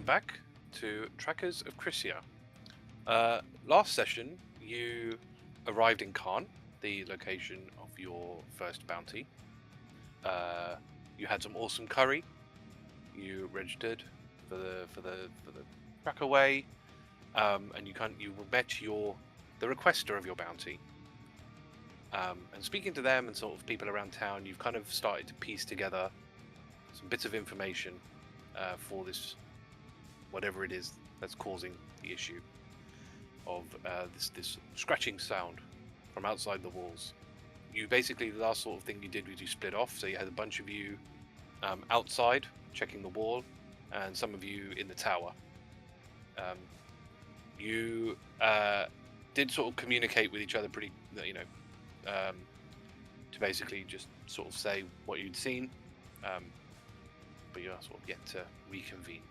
back to Tracas of Crisia. Last session, you arrived in Khan, the location of your first bounty. You had some awesome curry. You registered for the trackaway, and you met the requester of your bounty. And speaking to them and sort of people around town, you've kind of started to piece together some bits of information for this, whatever it is that's causing the issue of this scratching sound from outside the walls. You basically, the last sort of thing you did was you split off, so you had a bunch of you outside checking the wall, and some of you in the tower. You did sort of communicate with each other pretty, to basically just sort of say what you'd seen, but you're sort of yet to reconvene.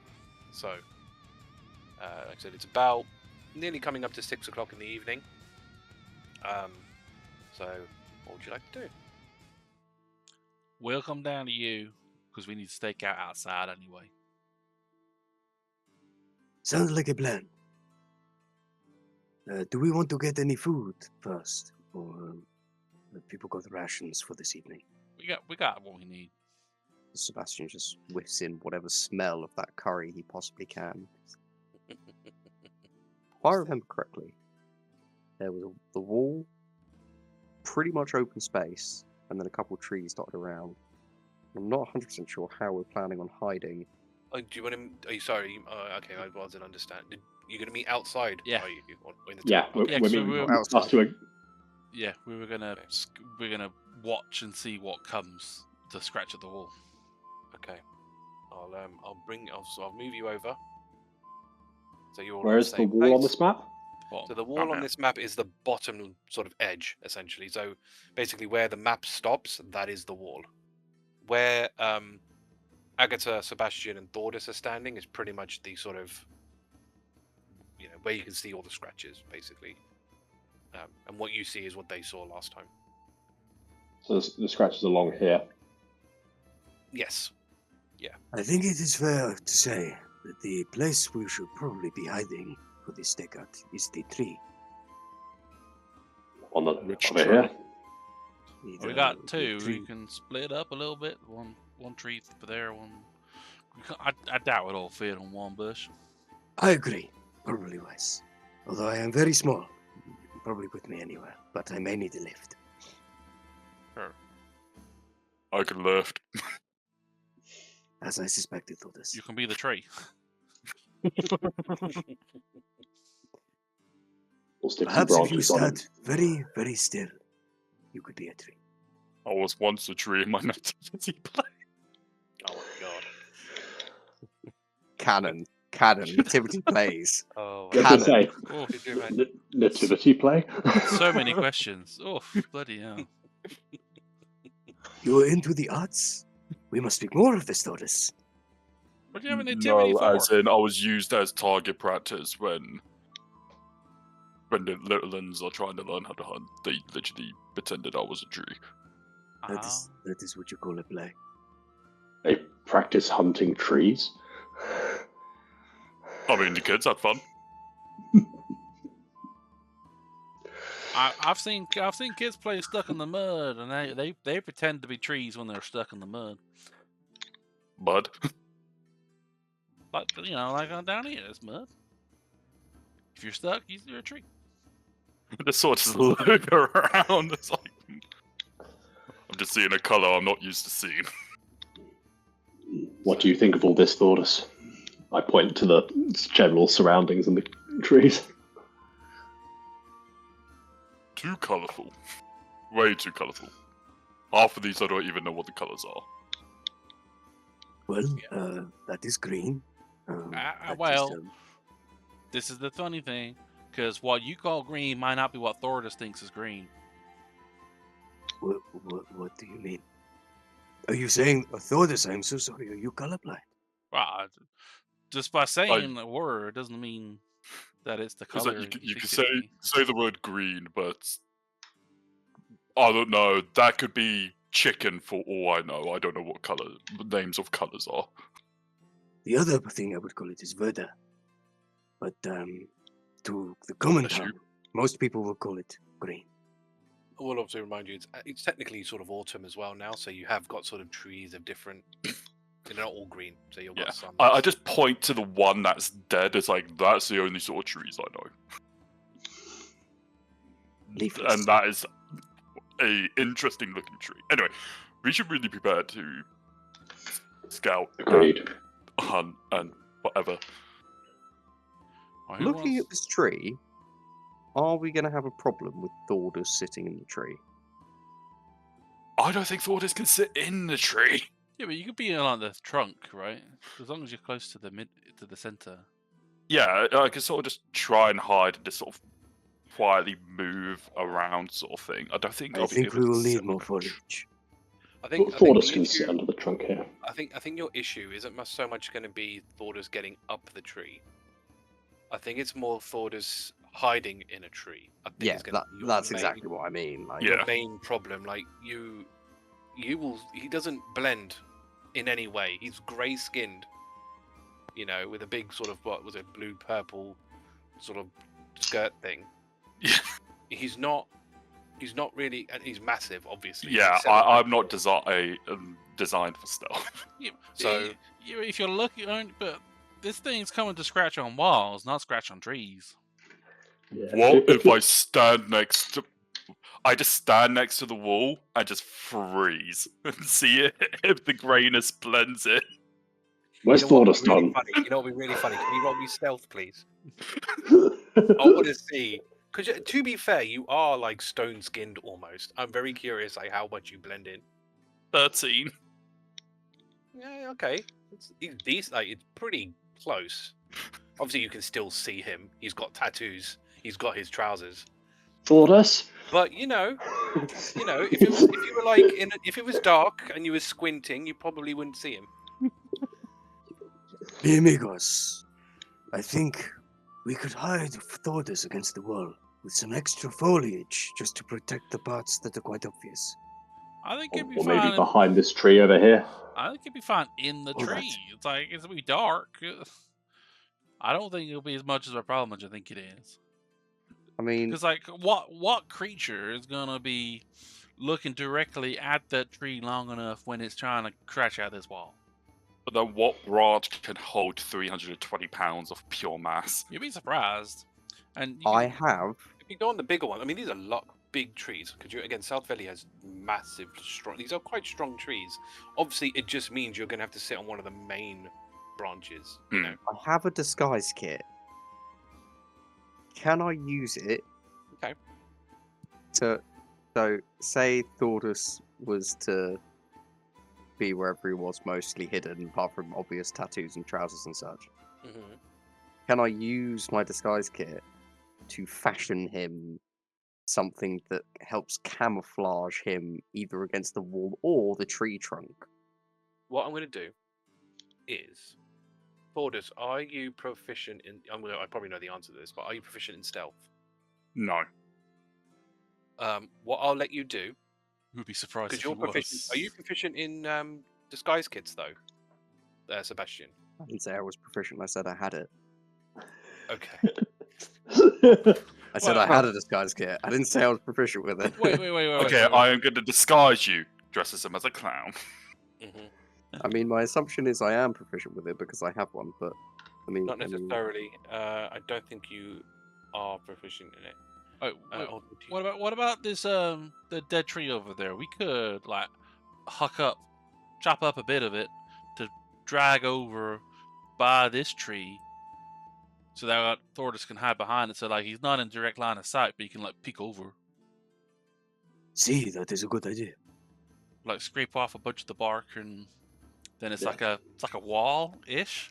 So, like I said, it's about nearly coming up to 6 o'clock in the evening. So, what would you like to do? We'll come down to you, because we need to stake out outside anyway. Sounds like a plan. Do we want to get any food first, or people got rations for this evening? We got what we need. Sebastian just whiffs in whatever smell of that curry he possibly can. If I remember correctly, there was the wall, pretty much open space, and then a couple of trees dotted around. I'm not 100% sure how we're planning on hiding. Oh, do you want him? Are you sorry? Okay, I wasn't understand. You're going to meet outside? Yeah. Are you, in the Yeah, town? we're Okay. meeting outside. us to Yeah, we were gonna watch and see what comes to scratch at the wall. Okay. I'll move you over. So you're all Where's on the the same wall on place. this map? So the wall on this map is the bottom sort of edge, essentially. So basically where the map stops, that is the wall. Where Agata, Sebastian, and Thordas are standing is pretty much the sort of, where you can see all the scratches, basically. And what you see is what they saw last time. So the scratches along here. Yes. I think it is fair to say that the place we should probably be hiding for this stakeout is the tree. On the Which over tree? here. Either We got the two. tree- We can split up a little bit. One tree for there. One. I doubt it'll fit on one bush. I agree. Probably wise. Although I am very small, you can probably put me anywhere, but I may need a lift. I can lift. As I suspected, Thordas. You can be the tree. We'll stick some Perhaps if you branches on stand it. very, very still, you could be a tree. I was once a tree in my nativity play. Oh my god. Canon, nativity plays. Oh, I was gonna say, Oh, Could you imagine? nativity play. so many questions. Oh, bloody hell. You are into the arts? We must speak more of this, Thordas. What do you have a nativity No, for? as in I was used as target practice when the little ones are trying to learn how to hunt. They literally pretended I was a tree. That is what you call a play. They practice hunting trees. I mean, the kids had fun. I've seen kids play stuck in the mud, and they pretend to be trees when they're stuck in the mud. Mud. Like like down here, it's mud. If you're stuck, you're a tree. The sort of loop around. It's like I'm just seeing a colour I'm not used to seeing. What do you think of all this, Thordas? I point to the general surroundings and the trees. Too colourful. Way too colourful. Half of these I don't even know what the colours are. Well, that is green. That is, Well, this is the funny thing, because what you call green might not be what Thordas thinks is green. what do you mean? Are you saying, Thordas, I'm so sorry, are you colorblind? Well, just by saying the word doesn't mean that it's the It's color. like you he can thinks it say the word green, but I don't know. That could be chicken for all I know. I don't know what color the names of colors are. The other thing I would call it is Verda. But to the common Bless you. tongue, most people will call it green. I will also remind you, it's technically sort of autumn as well now, so you have got sort of trees of different. They're not all green, so you've got Yeah. some. I just point to the one that's dead. It's like, that's the only sort of trees I know. Leafless. And that is a interesting looking tree. Anyway, we should really prepare to scout, Agreed. hunt, and whatever. Well, who Looking wants- at this tree, are we going to have a problem with Thordas sitting in the tree? I don't think Thordas can sit in the tree. Yeah, but you could be on the trunk, right? As long as you're close to the center. Yeah, I can sort of just try and hide and just sort of quietly move around, sort of thing. I don't think I I'll be think able we to will sit need on more the tree. foliage. I think Thordas the can issue- sit under the trunk here. I think your issue isn't so much going to be Thordas getting up the tree. I think it's more Thordas hiding in a tree. I think Yeah, it's gonna be your that's main- exactly what I mean. Like, Yeah. your main problem. Like you will. He doesn't blend in any way. He's grey skinned. You know, with a big sort of what was it, blue purple sort of skirt thing. Yeah. He's not really, and he's massive, obviously. Yeah, He's 7 I'm not designed for stealth. Yeah, So- if you're looking, but this thing's coming to scratch on walls, not scratch on trees. Yeah. What if I stand next to... I just stand next to the wall and just freeze and see if the greyness blends in. Where's You know what would Thordas be really done? funny? You know what would be really funny? Can you roll me stealth, please? I want to see. Because to be fair, you are like stone skinned almost. I'm very curious like how much you blend in. 13. Yeah, okay. It's decent. Like it's pretty close. Obviously, you can still see him. He's got tattoos. He's got his trousers. Thordas? But if you were like if it was dark and you were squinting, you probably wouldn't see him. Hey, amigos, I think we could hide Thordas against the wall with some extra foliage just to protect the parts that are quite obvious. I think it'd be Or maybe fine. behind this tree over here. I think it'd be fine in the All right. tree. It's like it's gonna be dark. I don't think it'll be as much of a problem as I think it is. I mean, Because like, what creature is gonna be looking directly at that tree long enough when it's trying to crash out this wall? But then what branch can hold 320 pounds of pure mass? You'd be surprised. And you I can- have. If you go on the bigger one, I mean these are big trees. Because South Valley has massive, strong. These are quite strong trees. Obviously, it just means you're going to have to sit on one of the main branches. You Hmm. know. I have a disguise kit. Can I use it? Okay. So say Thordas was to be wherever he was mostly hidden, apart from obvious tattoos and trousers and such. Mm-hmm. Can I use my disguise kit to fashion him something that helps camouflage him either against the wall or the tree trunk? What I'm going to do is, Thordas, are you proficient in? I probably know the answer to this, but are you proficient in stealth? No. What I'll let you do, would be surprised because if you're you proficient. was. Are you proficient in disguise kits though, Sebastian? I didn't say I was proficient. I said I had it. Okay. I said I had a disguise kit. I didn't say I was proficient with it. Wait. Okay, I am going to disguise you, dress as him as a clown. hmm I mean, my assumption is I am proficient with it because I have one, but I mean, Not necessarily. I don't think you are proficient in it. Oh, wait, hold on, do you- what about this the dead tree over there? We could like chop up a bit of it to drag over by this tree, so that Thordas can hide behind it. So like he's not in direct line of sight, but he can like peek over, See, that is a good idea. like scrape off a bunch of the bark, and then it's Yeah. like a wall ish.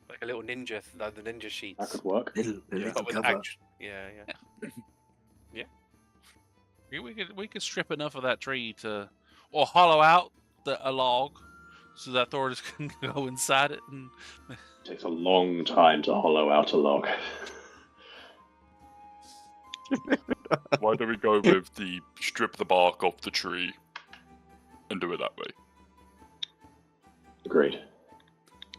like a little ninja, like the ninja sheets. That could work. Little Yeah. But with cover. yeah. We could strip enough of that tree to, or hollow out a log, so that Thordas can go inside it. And It takes a long time to hollow out a log. Why don't we go with the strip the bark off the tree and do it that way? Agreed.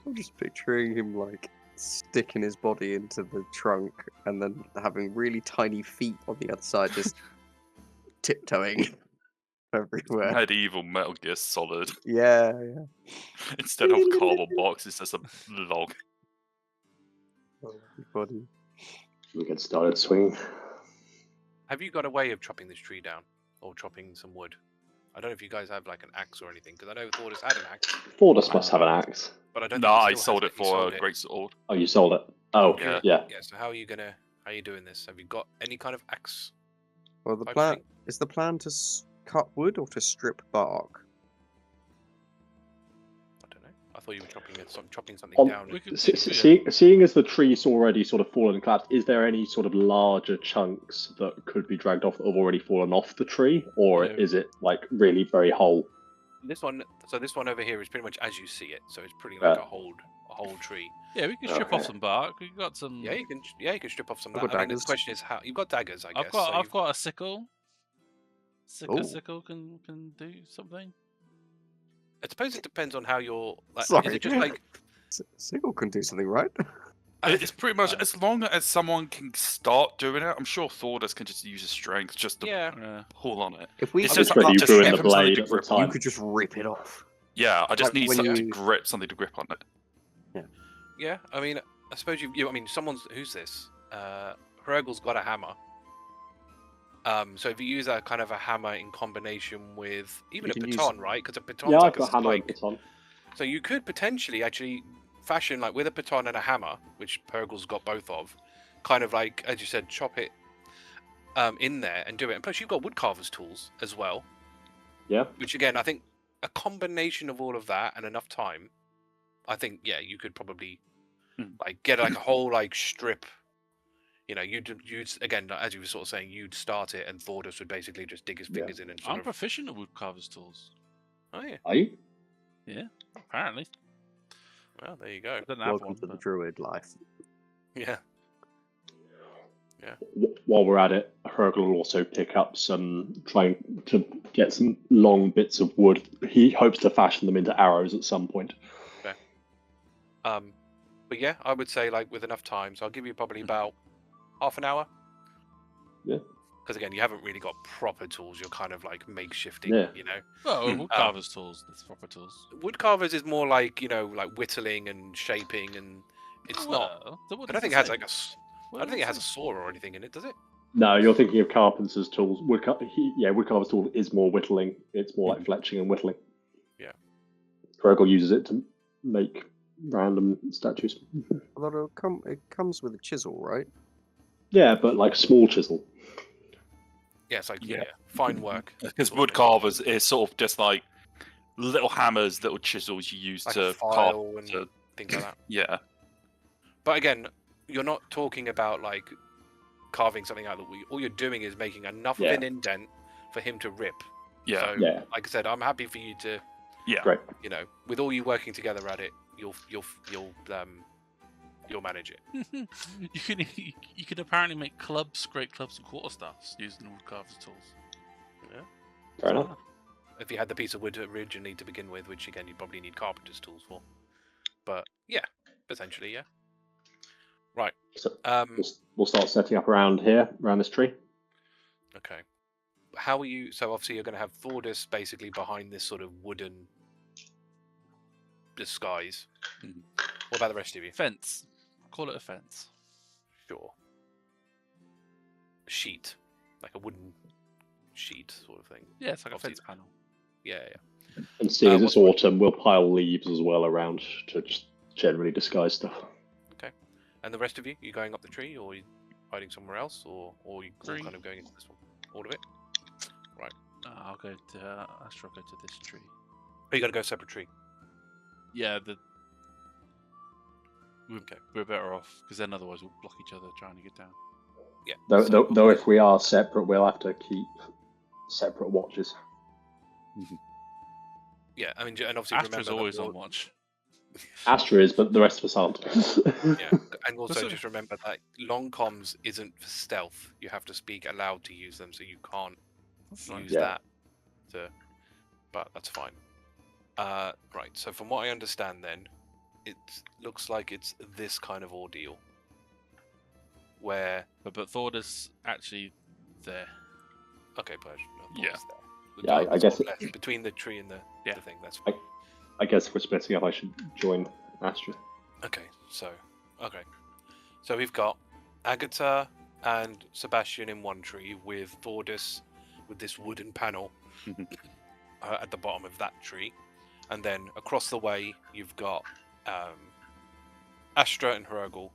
I'm just picturing him like sticking his body into the trunk and then having really tiny feet on the other side, just tiptoeing everywhere. Medieval Metal Gear Solid. Yeah. Instead of cardboard box, it's just a log. Body. We get started swinging. Have you got a way of chopping this tree down, or chopping some wood? I don't know if you guys have like an axe or anything, because I know Thordas had an axe, Thordas must have an axe. but I don't. No, think I he still sold has it He for sold a it. great sword. Oh, you sold it. Oh, Yeah. yeah. Yeah. So how are you doing this? Have you got any kind of axe? Well, the type plan thing? is the plan to cut wood or to strip bark. I don't know. I thought you were chopping something On- down. We could, Seeing as the tree's already sort of fallen and collapsed, is there any sort of larger chunks that could be dragged off that have already fallen off the tree, or Yeah. is it like really very whole? This one over here is pretty much as you see it, so it's pretty like Yeah. a whole tree. yeah, we can strip off Okay. some bark. We've got some. Yeah, you can strip off some. I've That. got I mean, the daggers. question is how you've got daggers, I guess. I've got a sickle. Ooh. A sickle can do something. I suppose it depends on how you're. Like, is Sorry. it just like Sigil can do something, right? It's pretty much as long as someone can start doing it. I'm sure Thordas can just use his strength just to Yeah. pull on it. If we It's could, just Ready up you to threw in give the him something blade to at the grip time. on. you could just rip it off. Yeah, I just Like need when something you- to grip, something to grip on it. yeah. I mean, I suppose I mean, who's this? Hrugguhl's got a hammer. So if you use a kind of a hammer in combination with even You a can use- baton, right? Because a baton's Yeah, I've like a got hammer and spike. baton. So you could potentially actually fashion like with a baton and a hammer, which Hrugguhl's got both of, kind of like as you said, chop it in there and do it. And plus, you've got woodcarver's tools as well, Yeah. which again, I think a combination of all of that and enough time, I think you could probably like get like a whole like strip. You know, you'd again, as you were sort of saying, you'd start it, and Thordas would basically just dig his Yeah. fingers in and sort I'm of. proficient at woodcarver's tools. Oh yeah, Are you? Apparently, well there you go. I don't have Welcome one. to the But... druid life. Yeah, While we're at it, Hrugguhl will also pick up trying to get some long bits of wood. He hopes to fashion them into arrows at some point. but yeah, I would say like with enough time, so I'll give you probably about half an hour. Yeah. Because again, you haven't really got proper tools. You're kind of like makeshifting. Yeah. You know, Oh, woodcarver's tools. That's proper tools. woodcarvers is more like like whittling and shaping, and it's not. Well, so what I don't does think it it has say? like I don't think it has a saw or anything in it, does it? No, you're thinking of carpenter's tools. Woodcarver's tool is more whittling. It's more like fletching and whittling. Yeah. Hrugguhl uses it to make random statues. Although it comes with a chisel, right? Yeah, but like small chisel. Yeah, it's like Yeah. fine work. Because sort of wood thing. carvers is sort of just like little hammers, little chisels you use Like to a file carve. and to- things like that. Yeah, But again, you're not talking about like carving something out that all you're doing is making enough of Yeah. an indent for him to rip. yeah, So, Yeah. like I said, I'm happy for you to, yeah. Great. with all you working together at it, you'll manage it. you can apparently make great clubs, and quarterstaffs using the woodcarver's tools. Fair enough. If you had the piece of wood originally to begin with, which again you probably need carpenter's tools for. But yeah, potentially, yeah. Right. So we'll start setting up around here, around this tree. Okay. How are you? So obviously you're going to have Thordas basically behind this sort of wooden disguise. Mhm. What about the rest of you? Fence. Call it a fence. Sure. Sheet, like a wooden sheet sort of thing. Yeah, it's like a Obviously- fence panel. Yeah, yeah. And seeing as what's it's autumn, we'll pile leaves as well around to just generally disguise stuff. And the rest of you, you going up the tree, or you hiding somewhere else, or you all Tree. kind of going into this one? All of it? I'll go to Astra. Go to this tree. Or you got to go separate tree? Yeah, Okay. we're better off because then otherwise we'll block each other trying to get down. Yeah. Though if we are separate, we'll have to keep separate watches. Yeah, I mean, and obviously Astra's remember always that on watch. Astra is, but the rest of us aren't. Yeah, and also Also- just remember that long comms isn't for stealth. You have to speak aloud to use them, so you can't use Yeah. that. But that's fine. Right. So from what I understand, then, it looks like it's this kind of ordeal. Where... But Thordas actually there. Okay, Persian. Yeah. Yeah, I guess between the tree and the thing. That's fine. I guess if we're splitting up, I should join Astra. Okay, so we've got Agata and Sebastian in one tree with Thordas with this wooden panel at the bottom of that tree, and then across the way you've got Astra and Hrugguhl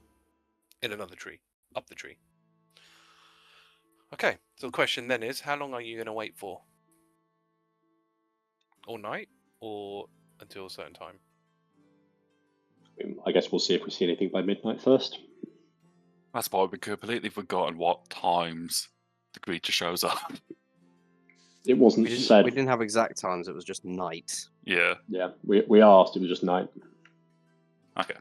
in another tree, up the tree. Okay, so the question then is, how long are you going to wait for? All night, or until a certain time? I guess we'll see if we see anything by midnight first. That's why we completely forgotten what times the creature shows up. It wasn't said. We didn't have exact times, it was just night. Yeah. Yeah, we asked, it was just night. Okay.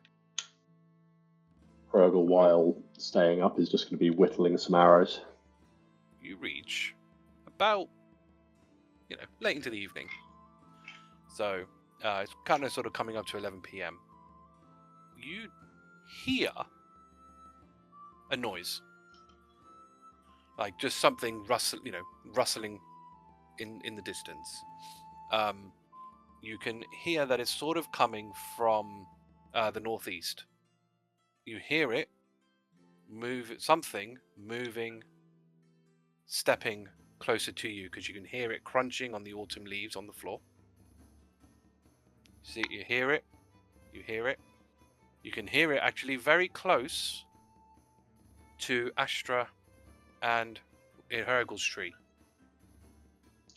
Hrugguhl, while staying up, is just going to be whittling some arrows. You reach about, late into the evening. So, it's kind of sort of coming up to 11 p.m. You hear a noise. Like just something rustling in the distance. You can hear that it's sort of coming from the northeast. You hear it moving, stepping closer to you, because you can hear it crunching on the autumn leaves on the floor. See, you hear it. You can hear it actually very close to Astra and Hrugguhl's tree.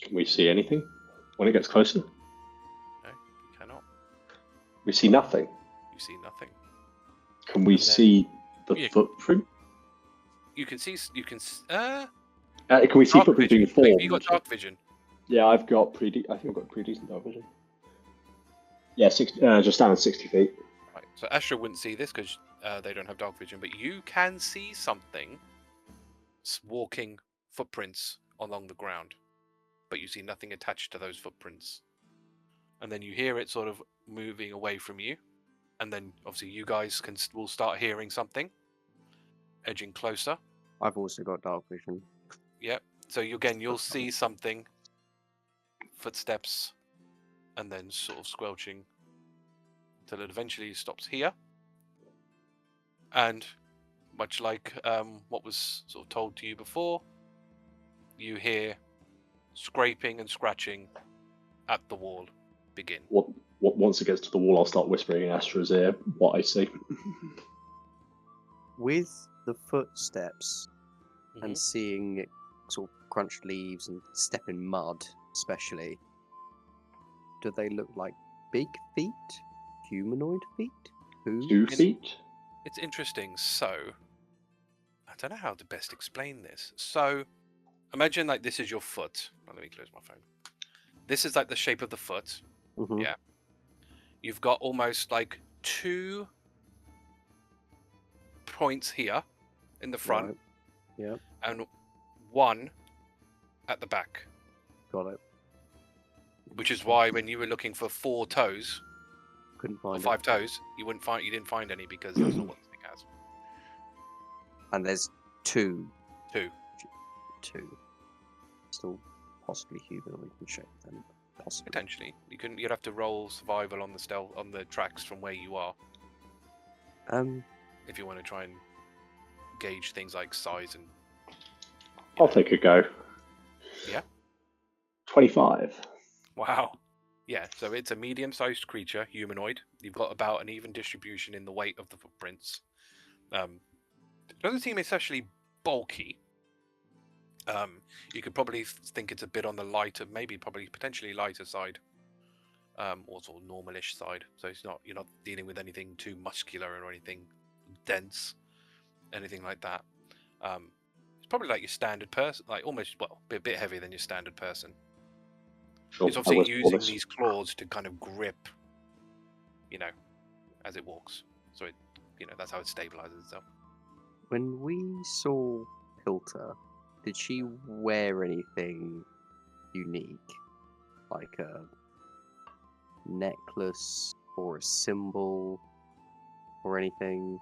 Can we see anything when it gets closer? No, you cannot. We see nothing. You see nothing. Can we see the footprint? You can see. Can we see footprints being formed? You got dark vision. Yeah, I think I've got pretty decent dark vision. Yeah, just down at 60 feet. Right. So Astra wouldn't see this because they don't have dark vision, but you can see something walking footprints along the ground, but you see nothing attached to those footprints. And then you hear it sort of moving away from you, and then obviously you guys will start hearing something edging closer. I've also got dark vision. Yep. So you'll see something, footsteps, and then sort of squelching until it eventually stops here. And much like what was sort of told to you before, you hear scraping and scratching at the wall begin. Once it gets to the wall, I'll start whispering in Astra's ear what I see. With the footsteps and seeing it sort of crunch leaves and step in mud, especially, do they look like big feet? Humanoid feet? 2 feet? It's interesting. So, I don't know how to best explain this. So, imagine like this is your foot. Oh, let me close my phone. This is like the shape of the foot. Mm-hmm. Yeah. You've got almost like 2 points here in the front. Right. Yeah. And 1 at the back. Got it. Which is why when you were looking for 4 toes, Couldn't or find 5 toes, you didn't find any because that's not what the thing has. it. And there's 2. 2. 2. Still possibly humanoid in shape then. Possibly. Potentially. You'd have to roll survival on the tracks from where you are. If you want to try and gauge things like size and... I'll take a go. Yeah? 25. Wow. Yeah, so it's a medium-sized creature, humanoid. You've got about an even distribution in the weight of the footprints. It doesn't seem especially bulky. You could probably think it's a bit on the lighter, potentially lighter side, or sort of normalish side. So you're not dealing with anything too muscular or anything dense, anything like that. It's probably like your standard person, like almost a bit heavier than your standard person. Sure, It's obviously using these claws to kind of grip, as it walks. So that's how it stabilizes itself. When we saw Hilta, did she wear anything unique? Like a necklace or a symbol or anything.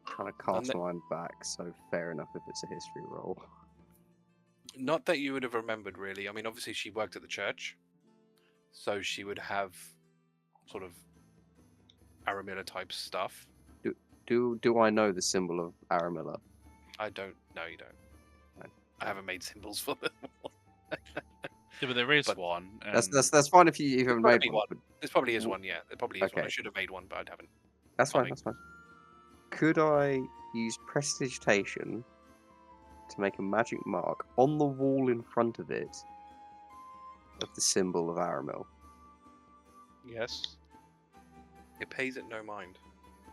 Kind of cast the- my mind back, so fair enough if it's a history roll. Not that you would have remembered, really. I mean, obviously she worked at the church, so she would have sort of Aramilla type stuff. Do I know the symbol of Aramilla? I don't. No, you don't. No. I haven't made symbols for them. Yeah, but there is But one. That's fine if you haven't made probably one. one. But This probably is one. Yeah, there probably is one. I Okay. should have made one, but I haven't. that's I'll fine. make- That's fine. Could I use prestidigitation to make a magic mark on the wall in front of it of the symbol of Aramil? Yes. It pays it no mind.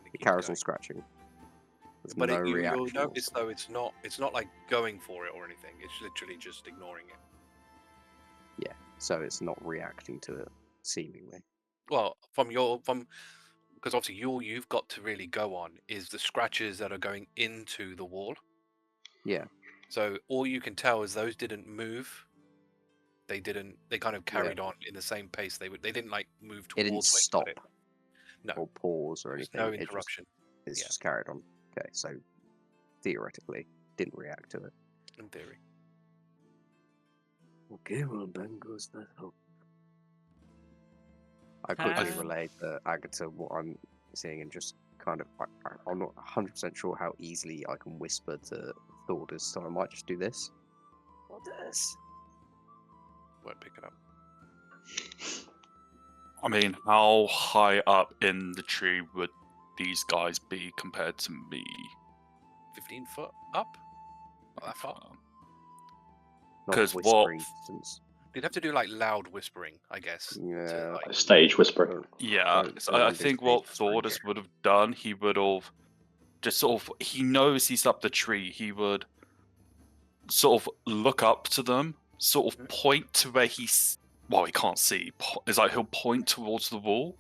It keeps carries on going. scratching. There's But no you'll reaction. notice though it's not like going for it or anything. It's literally just ignoring it. So it's not reacting to it, seemingly. Well, because obviously all you've got to really go on is the scratches that are going into the wall. Yeah. So all you can tell is those didn't move. They kind of carried on in the same pace. They didn't like move towards. It didn't where you stop put it. No. or pause or There's anything. no It interruption It's Yeah. just carried on. Okay, so theoretically, didn't react to it. in theory. Okay, well, then goes that hope. I quickly Um, relayed to Agata what I'm seeing and just kind of. I'm not 100% sure how easily I can whisper to Thordas, so I might just do this. What is? Won't pick it up. I mean, how high up in the tree would these guys be compared to me? 15 foot up. Not that far. Not 'Cause whispering what- distance. You'd have to do like loud whispering, I guess. Yeah. To, like, Stage whispering. Yeah, Don't- so don't I wanna do think what stage whispering Thordas here. would have done, he would have just sort of, he knows he's up the tree, he would sort of look up to them, sort of point to where he's, well, he can't see, it's like he'll point towards the wall,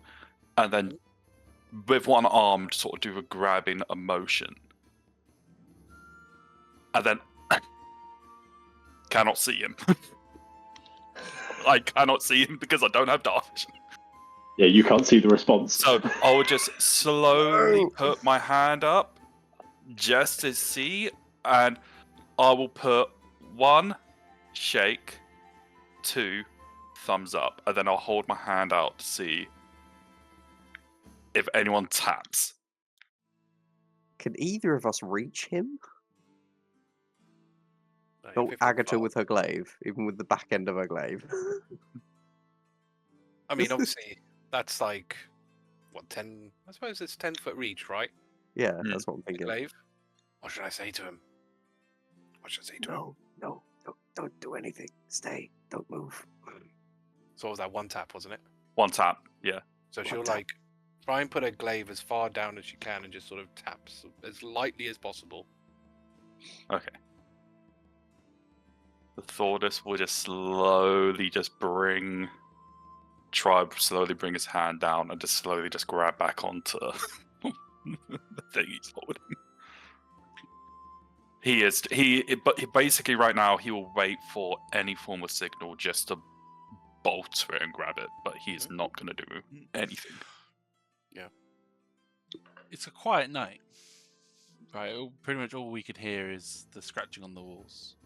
and then with one arm sort of do a grabbing a motion. And then cannot see him. I cannot see him because I don't have dark vision. Yeah, you can't see the response. So I would just slowly put my hand up just to see, and I will put 1 shake, 2 thumbs up, and then I'll hold my hand out to see if anyone taps. Can either of us reach him? like, Not 15 Agata foot with her glaive, even with the back end of her glaive. I mean, obviously, that's like, what, 10? I suppose it's 10-foot reach, right? Yeah, that's what I'm The thinking. glaive. What should I say to him? What should I say to him? No, don't do anything. Stay. Don't move. So what was that, one tap, wasn't it? 1 tap, yeah. So One she'll tap. like try and put her glaive as far down as she can and just sort of taps as lightly as possible. Okay. The Thordas will just slowly just bring his hand down and just slowly just grab back onto the thing he's holding. But basically right now he will wait for any form of signal just to bolt to it and grab it, but he is not going to do anything. It's a quiet night. Right, pretty much all we can hear is the scratching on the walls.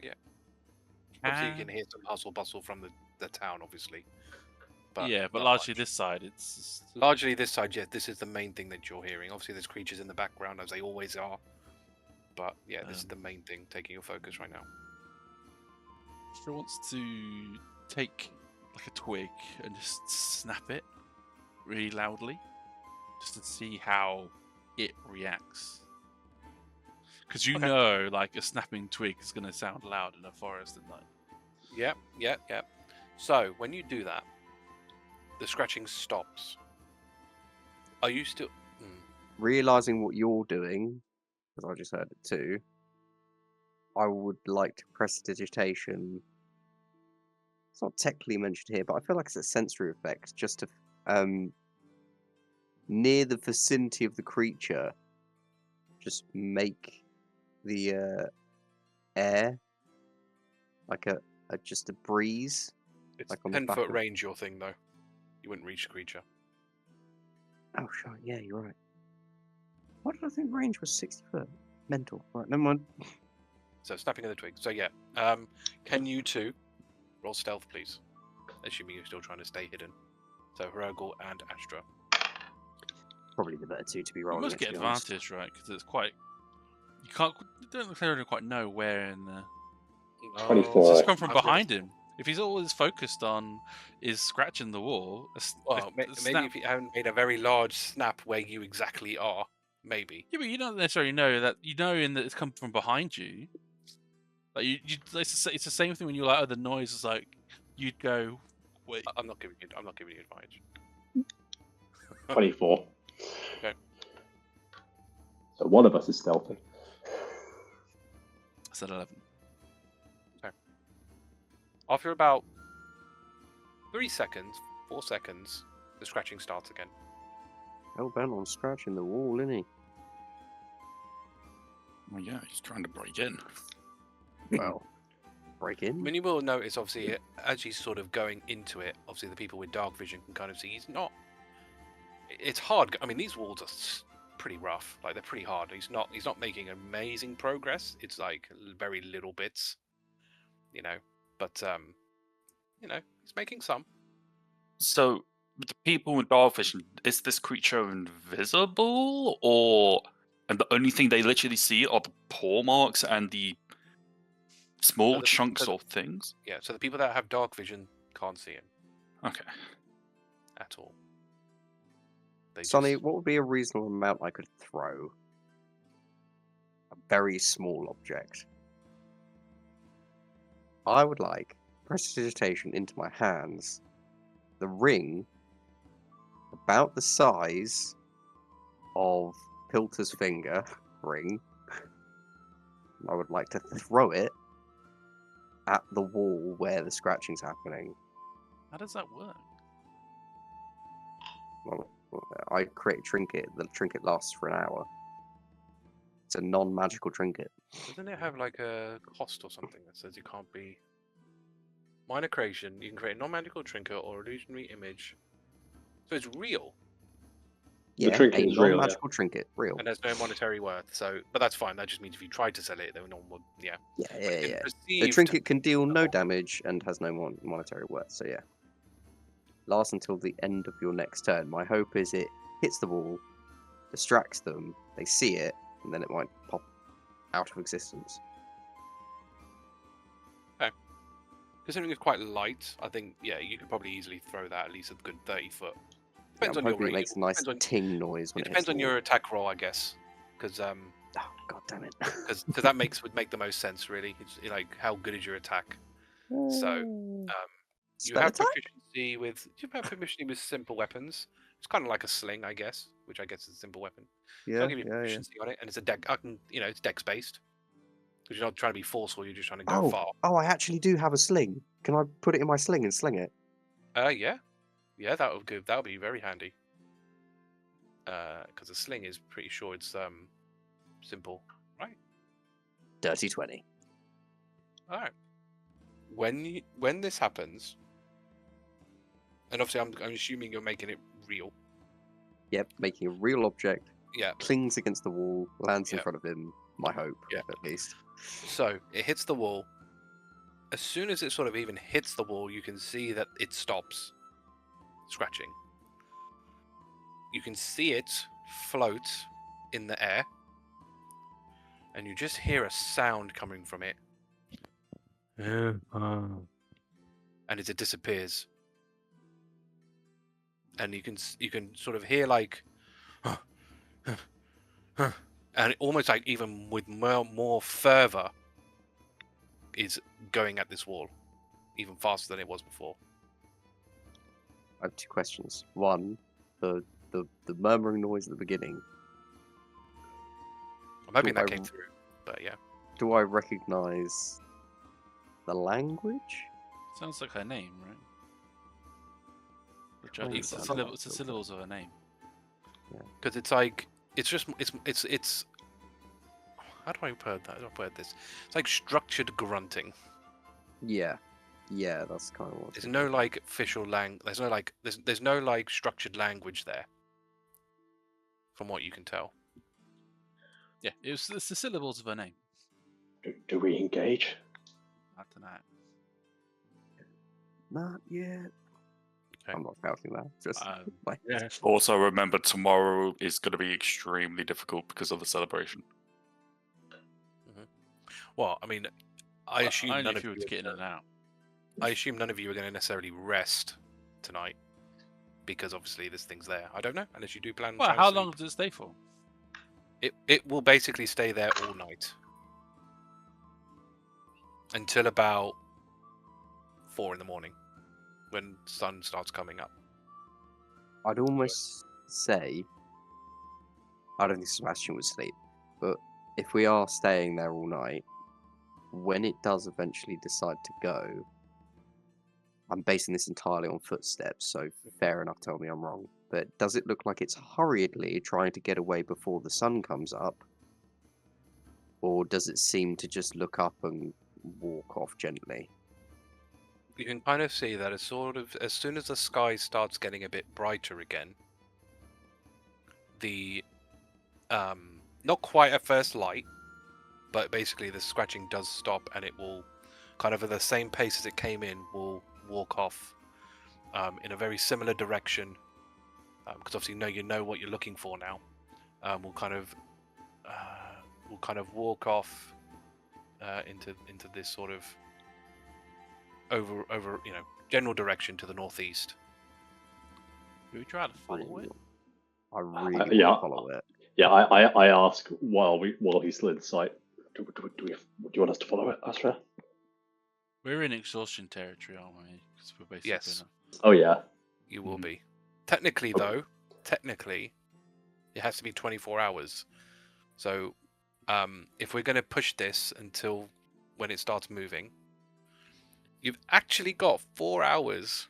Yeah. Obviously, you Can- can hear some hustle bustle from the town, obviously. yeah, but not largely much. this side, it's just... Largely this side, yeah, this is the main thing that you're hearing. Obviously, there's creatures in the background, as they always are. But yeah, this is the main thing taking your focus right now. She wants to take like a twig and just snap it really loudly, just to see how it reacts. Because you Okay. know, like a snapping twig is going to sound loud in a forest at night. Yep. So when you do that, the scratching stops. Are you still? Realizing what you're doing, because I just heard it too, I would like to prestidigitation. It's not technically mentioned here, but I feel like it's a sensory effect, just to near the vicinity of the creature, just make the air like just a breeze. It's Like on the back 10-foot of- range, your thing though. You wouldn't reach the creature. Oh, shit. Yeah, you're right. Why did I think range was 60 foot? Mental. Right, never mind. So snapping of the twig. So yeah, can you two roll stealth, please? Assuming you're still trying to stay hidden. So Hrugguhl and Astra. Probably the better two to be You rolling. must it, get to be honest. advantage, right? Because it's quite. You don't necessarily quite know where in the. 24. It's Right. just come from I'm gonna- behind him. If he's always focused on is scratching the wall, Well, maybe if you haven't made a very large snap where you exactly are, maybe. Yeah, but you don't necessarily know that. You know in that it's come from behind you. Like it's the same thing when you like, oh, the noise is like, you'd go, wait. I'm not giving you advantage. 24. Okay. So one of us is stealthy. I said 11. After about 4 seconds, the scratching starts again. Oh, Ben on scratching the wall, isn't he? Well, yeah, he's trying to break in. Well, break I in. mean, you will notice, obviously, as he's sort of going into it, obviously the people with dark vision can kind of see he's not. It's hard. I mean, these walls are pretty rough. Like, they're pretty hard. He's not making amazing progress. It's like very little bits, you know. But you know, he's making some. So, with the people with dark vision, is this creature invisible, or and the only thing they literally see are the paw marks and the small chunks of things? Yeah. So the people that have dark vision can't see him Okay. at all. They Sonny, just- what would be a reasonable amount I could throw? A very small object. I would like prestidigitation into my hands. The ring, about the size of Pilter's finger ring. I would like to throw it at the wall where the scratching's happening. How does that work? Well, I create a trinket. The trinket lasts for an hour. It's a non-magical trinket. Doesn't it have like a cost or something that says you can't be minor creation? You can create a non-magical trinket or illusionary image. So it's real Yeah, trinket a is real, yeah. non-magical trinket, real. and there's no monetary worth. So, but that's fine. That just means if you tried to sell it, then no one would. Yeah. Yeah, But yeah, it's yeah. The perceived- trinket can deal no damage and has no monetary worth, so yeah. Lasts until the end of your next turn. My hope is it hits the wall, distracts them, they see it, and then it might pop out of existence. Considering it's quite light, I think you could probably easily throw that at least a good 30 foot. Yeah, Depends I'm on your hoping it range. makes a nice Depends on- ting noise when It it depends hits on the your attack roll, I guess, because wall. Oh, god damn it. that would make the most sense, really. It's like how good is your attack? So, you Spell have attack? proficiency with simple weapons. It's kind of like a sling, I guess, which I guess is a simple weapon. So Yeah, I'll give you yeah, yeah. proficiency on it, and it's a deck. It's dex based. Because you're not trying to be forceful, you're just trying to go Oh, far. oh, I actually do have a sling. Can I put it in my sling and sling it? Yeah, that would be very handy. Because a sling is pretty sure it's simple, right? Dirty 20. All right. When this happens, and obviously I'm assuming you're making it real. Yep, making a real object, Yeah. clings against the wall, lands in Yeah. front of him. My hope, Yeah. at least. So it hits the wall. As soon as it sort of even hits the wall, you can see that it stops scratching. You can see it float in the air, and you just hear a sound coming from it. And as it disappears, and you can sort of hear like, and almost like even with more fervor is going at this wall, even faster than it was before. I have two questions. One, the murmuring noise at the beginning. I'm hoping Do that I- came through, but yeah. Do I recognize the language? Sounds like her name, right? Which Kinda it's the sounds like it's the it. syllables of her name. Because it's like it's how do I put that? How do I put this? It's like structured grunting. Yeah. Yeah, that's kind of what. There's no like official there's no like structured language there. from what you can tell. Yeah, it's the syllables of her name. Do we engage? Not tonight. Not yet. Okay. I'm not counting that. Just like, Yeah. Also, remember tomorrow is going to be extremely difficult because of the celebration. Well, I mean, I assume only none if of you were to get in and out. I assume none of you are going to necessarily rest tonight, because obviously this thing's there. I don't know, unless you do plan. on Well, trying to how sleep. long does it stay for? It will basically stay there all night until about 4 in the morning, when sun starts coming up. I'd almost say, I don't think Sebastian would sleep, but if we are staying there all night, when it does eventually decide to go, I'm basing this entirely on footsteps, so fair enough, tell me I'm wrong, but does it look like it's hurriedly trying to get away before the sun comes up? Or does it seem to just look up and walk off gently? You can kind of see that as soon as the sky starts getting a bit brighter again, the not quite at first light, but basically the scratching does stop, and it will kind of at the same pace as it came in will walk off in a very similar direction, because obviously you know what you're looking for now. Will kind of walk off into this sort of over general direction to the northeast. Do we try to follow it? I really yeah. want to follow it. Yeah, I ask while he's still in sight. Do you want us to follow it, Astra? We're in exhaustion territory, aren't we? 'Cause we're basically Yes. Oh yeah. You will be. Technically, though, it has to be 24 hours. So, if we're going to push this until when it starts moving, you've actually got 4 hours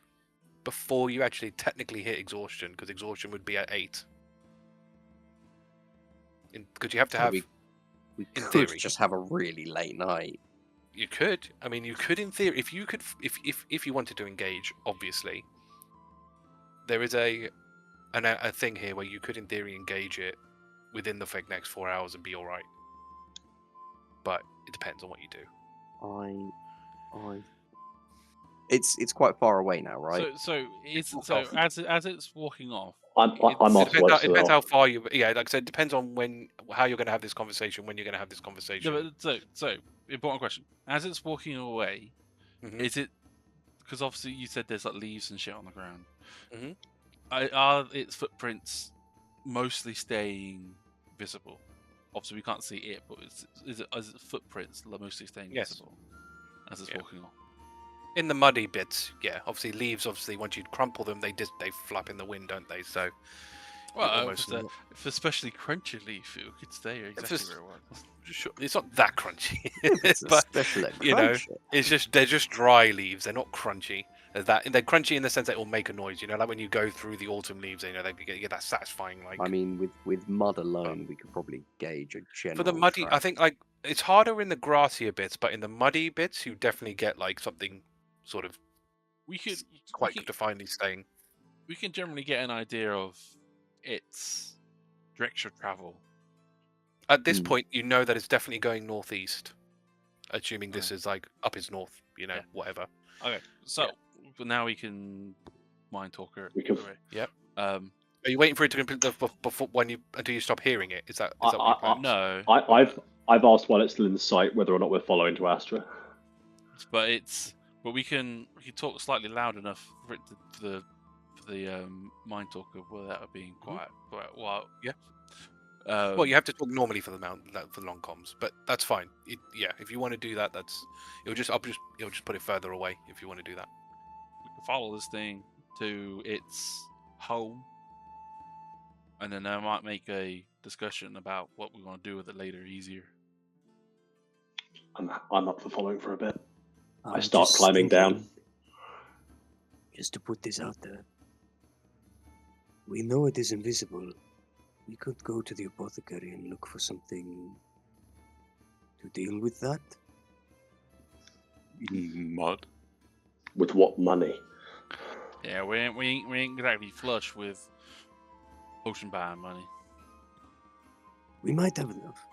before you actually technically hit exhaustion, because exhaustion would be at 8. Because you have to So have. we in could theory. just have a really late night. You could. I mean, you could in theory. If you could, if you wanted to engage, obviously, there is a thing here where you could, in theory, engage it within the next 4 hours and be all right. But it depends on what you do. It's quite far away now, right? So off. as it's walking off. I'm It off depends, work it depends still. how far you. Yeah, like I said, it depends on how you're going to have this conversation. When you're going to have this conversation. No, but so important question. As it's walking away, Mhm. is it? Because obviously you said there's like leaves and shit on the ground. Mhm. Are its footprints mostly staying visible? Obviously we can't see it, but is its footprints mostly staying Yes. visible as it's Yeah. walking off? In the muddy bits, yeah. Obviously, leaves. Obviously, once you crumple them, they flap in the wind, don't they? So. Well, almost if especially crunchy leaf, it could stay exactly it's- where it was. Sure, it's not that crunchy, It's a but special you know, crunch. they're just dry leaves. They're not crunchy. They're crunchy in the sense that it will make a noise. You know, like when you go through the autumn leaves, you get that satisfying like. I mean, with mud alone, we could probably gauge a general. For the muddy, I track. think like it's harder in the grassier bits, but in the muddy bits, you definitely get like something sort of quite definedly staying. We can generally get an idea of its direction of travel. At this point, you know that it's definitely going northeast, assuming this Okay. is like up its north. You know, Yeah. whatever. Okay, so but now we can mind talk her. We can- away. Yep. Are Are you waiting for it to complete before until you stop hearing it? Is that what your plan? No, I've asked while it's still in sight whether or not we're following to Astra. but we can talk slightly loud enough for it for the mind talker without being quiet. Well, Yeah. Well, you have to talk normally for the long comms, but that's fine. If you want to do that, it'll just put it further away if you want to do that. we can follow this thing to its home, and then I might make a discussion about what we want to do with it later easier. I'm up for following for a bit. I I'm start just climbing down. thinking, just to put this out there, we know it is invisible. We could go to the apothecary and look for something to deal with that. Mud. With what money? Yeah, we ain't exactly flush with potion buying money. We might have enough.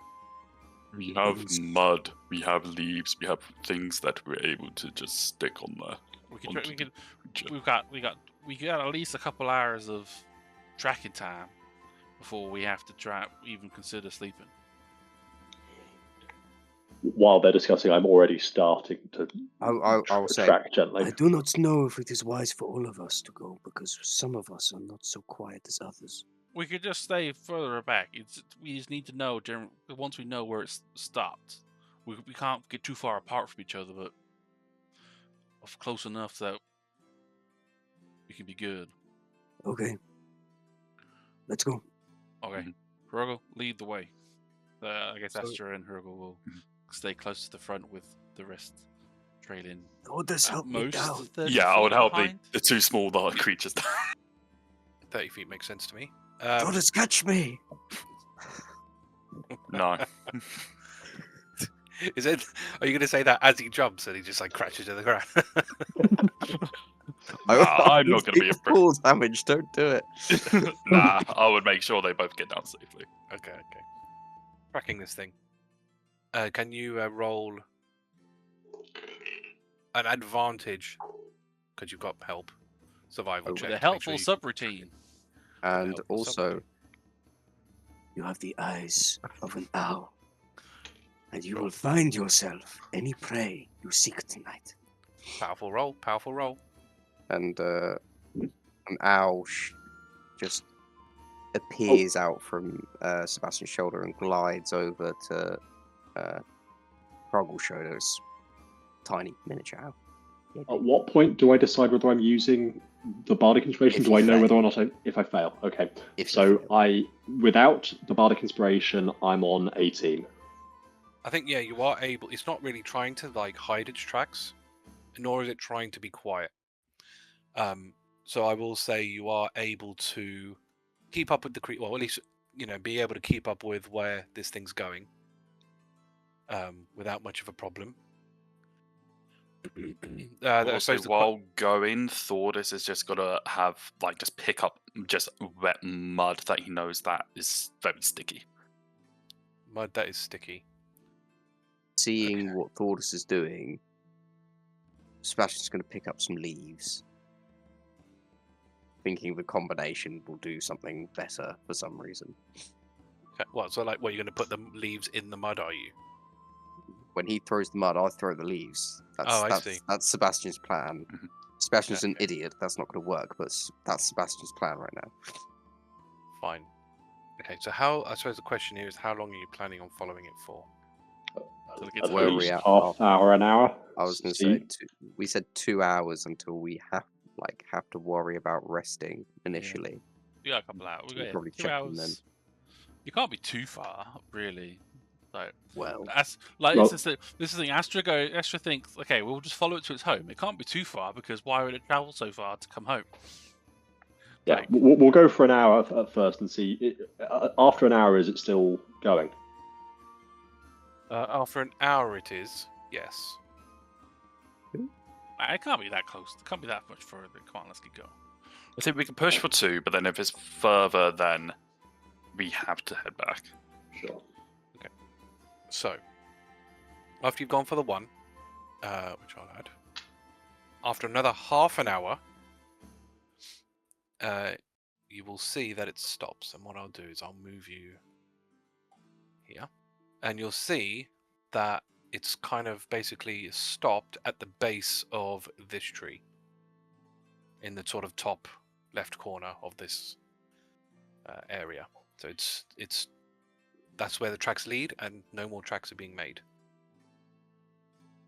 We have Things- mud, we have leaves, we have things that we're able to just stick on there. We got at least a couple hours of tracking time before we have to even consider sleeping. While they're discussing, I'm already starting to I'll say, track gently. I do not know if it is wise for all of us to go, because some of us are not so quiet as others. We could just stay further back. We just need to know once we know where it's stopped. We can't get too far apart from each other, but close enough that we can be good. Okay. Let's go. Okay, Hrugguhl, lead the way. I guess So- Astra and Hrugguhl will stay close to the front with the rest trailing. Thordas, help me Most down. 30 Yeah, I feet would help behind. the two small creatures. 30 feet makes sense to me. Thordas, catch me! No. Is it? Are you going to say that as he jumps and he just like crashes to the ground? I'm not gonna be a It's prick. full damage. Don't do it. Nah, I would make sure they both get down safely. Okay. Tracking this thing. Can you roll an advantage because you've got help? Survival Oh, check. With a to make sure helpful you- subroutine. And helpful also, You have the eyes of an owl, and you will find yourself any prey you seek tonight. Powerful roll. Powerful roll. and an owl just appears out from Sebastian's shoulder and glides over to Hrugguhl's shoulders. Tiny miniature owl. At what point do I decide whether I'm using the bardic inspiration? If Do you I know fail. whether or not if I fail? Okay. If you So fail. without the bardic inspiration, I'm on 18. I think you are able. It's not really trying to like hide its tracks, nor is it trying to be quiet. So I will say you are able to keep up with the well, at least be able to keep up with where this thing's going, without much of a problem. I Also, suppose while going, Thordas is just gotta just pick up just wet mud that he knows that is very sticky. mud that is sticky. Seeing what Thordas is doing, Sebastian's going to pick up some leaves, thinking the combination will do something better for some reason. Okay, what? So like, what, you're going to put the leaves in the mud? Are you? When he throws the mud, I throw the leaves. I see. That's Sebastian's plan. Mhm. Sebastian's an Okay. idiot. That's not going to work, but that's Sebastian's plan right now. Fine. Okay. So I suppose the question here is, how long are you planning on following it for? Till it gets At Where are home. we least at? half hour, an hour. I was going to See? say we said 2 hours until we have to worry about resting initially. We got a couple hours. We We'll got probably 2 check them hours. then. You can't be too far, really. Like, Well, like Well- this is the thing. Astra thinks, okay, we'll just follow it to its home. It can't be too far because why would it travel so far to come home? Yeah, Like- we'll go for an hour at first and see. After an hour, is it still going? After an hour, it is. Yes. It can't be that close. It can't be that much further. Come on, let's get going. I think we can push for 2, but then if it's further, then we have to head back. Sure. So, after you've gone for the one, which I'll add, after another half an hour, you will see that it stops. And what I'll do is I'll move you here, and you'll see that it's kind of basically stopped at the base of this tree, in the sort of top left corner of this area. So it's that's where the tracks lead, and no more tracks are being made.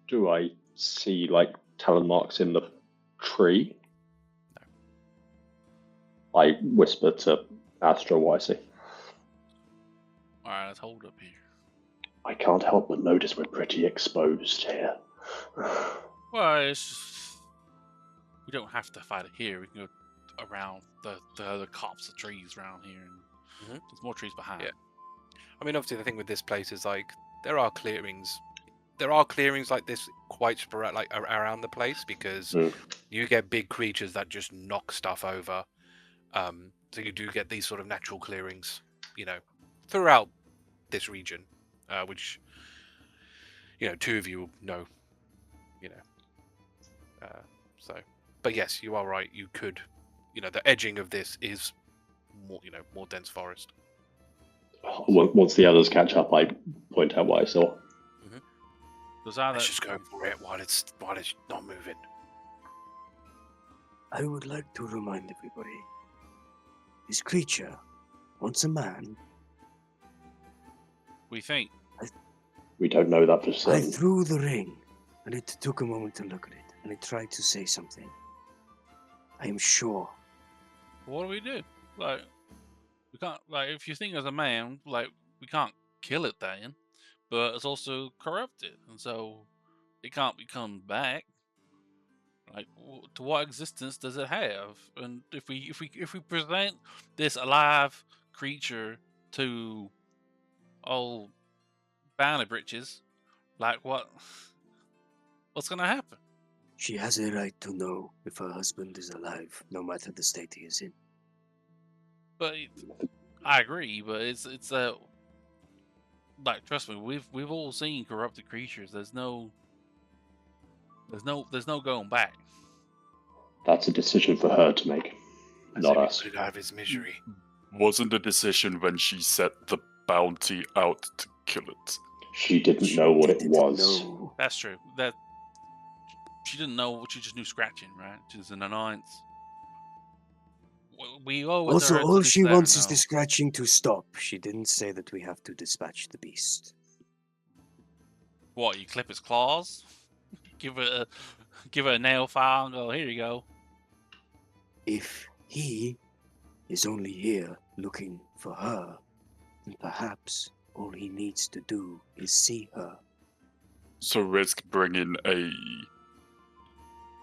Do I see talon marks in the tree? No. I whisper to Astra what I see. All right, let's hold up here. I can't help but notice we're pretty exposed here. Well, it's just, we don't have to fight it here. We can go around the other copse of trees around here, and there's more trees behind. Yeah. I mean, obviously, the thing with this place is there are clearings. There are clearings like this quite sporadic, around the place, because you get big creatures that just knock stuff over. So you do get these sort of natural clearings, throughout this region, which two of you know. So, but yes, you are right. You could, the edging of this is more, more dense forest. Once the others catch up, I point out what I saw. Let's just go for it while it's not moving. I would like to remind everybody, this creature wants a man. We think. We don't know that for I certain. threw the ring, and it took a moment to look at it, and it tried to say something. I am sure. What do we do? Like, we can't. Like, if you think as a man, like, we can't kill it then, but it's also corrupted, and so it can't be come back. Like, to what existence does it have? And if we present this alive creature to old Banner Britches, like, what's gonna happen? She has a right to know if her husband is alive, no matter the state he is in. But I agree. But it's like, trust me, we've all seen corrupted creatures. There's no going back. That's a decision for her to make, not us. Put it out of his misery. Wasn't a decision when she set the bounty out to kill it. She didn't know what it was. know. That's true. That she didn't know. She just knew scratching, right? She's an annoyance. We always Also, heard all this she there, wants is no. the scratching to stop. She didn't say that we have to dispatch the beast. What? You clip its claws? give it a nail file and go, here you go. If he is only here looking for her, then perhaps all he needs to do is see her. So risk bringing a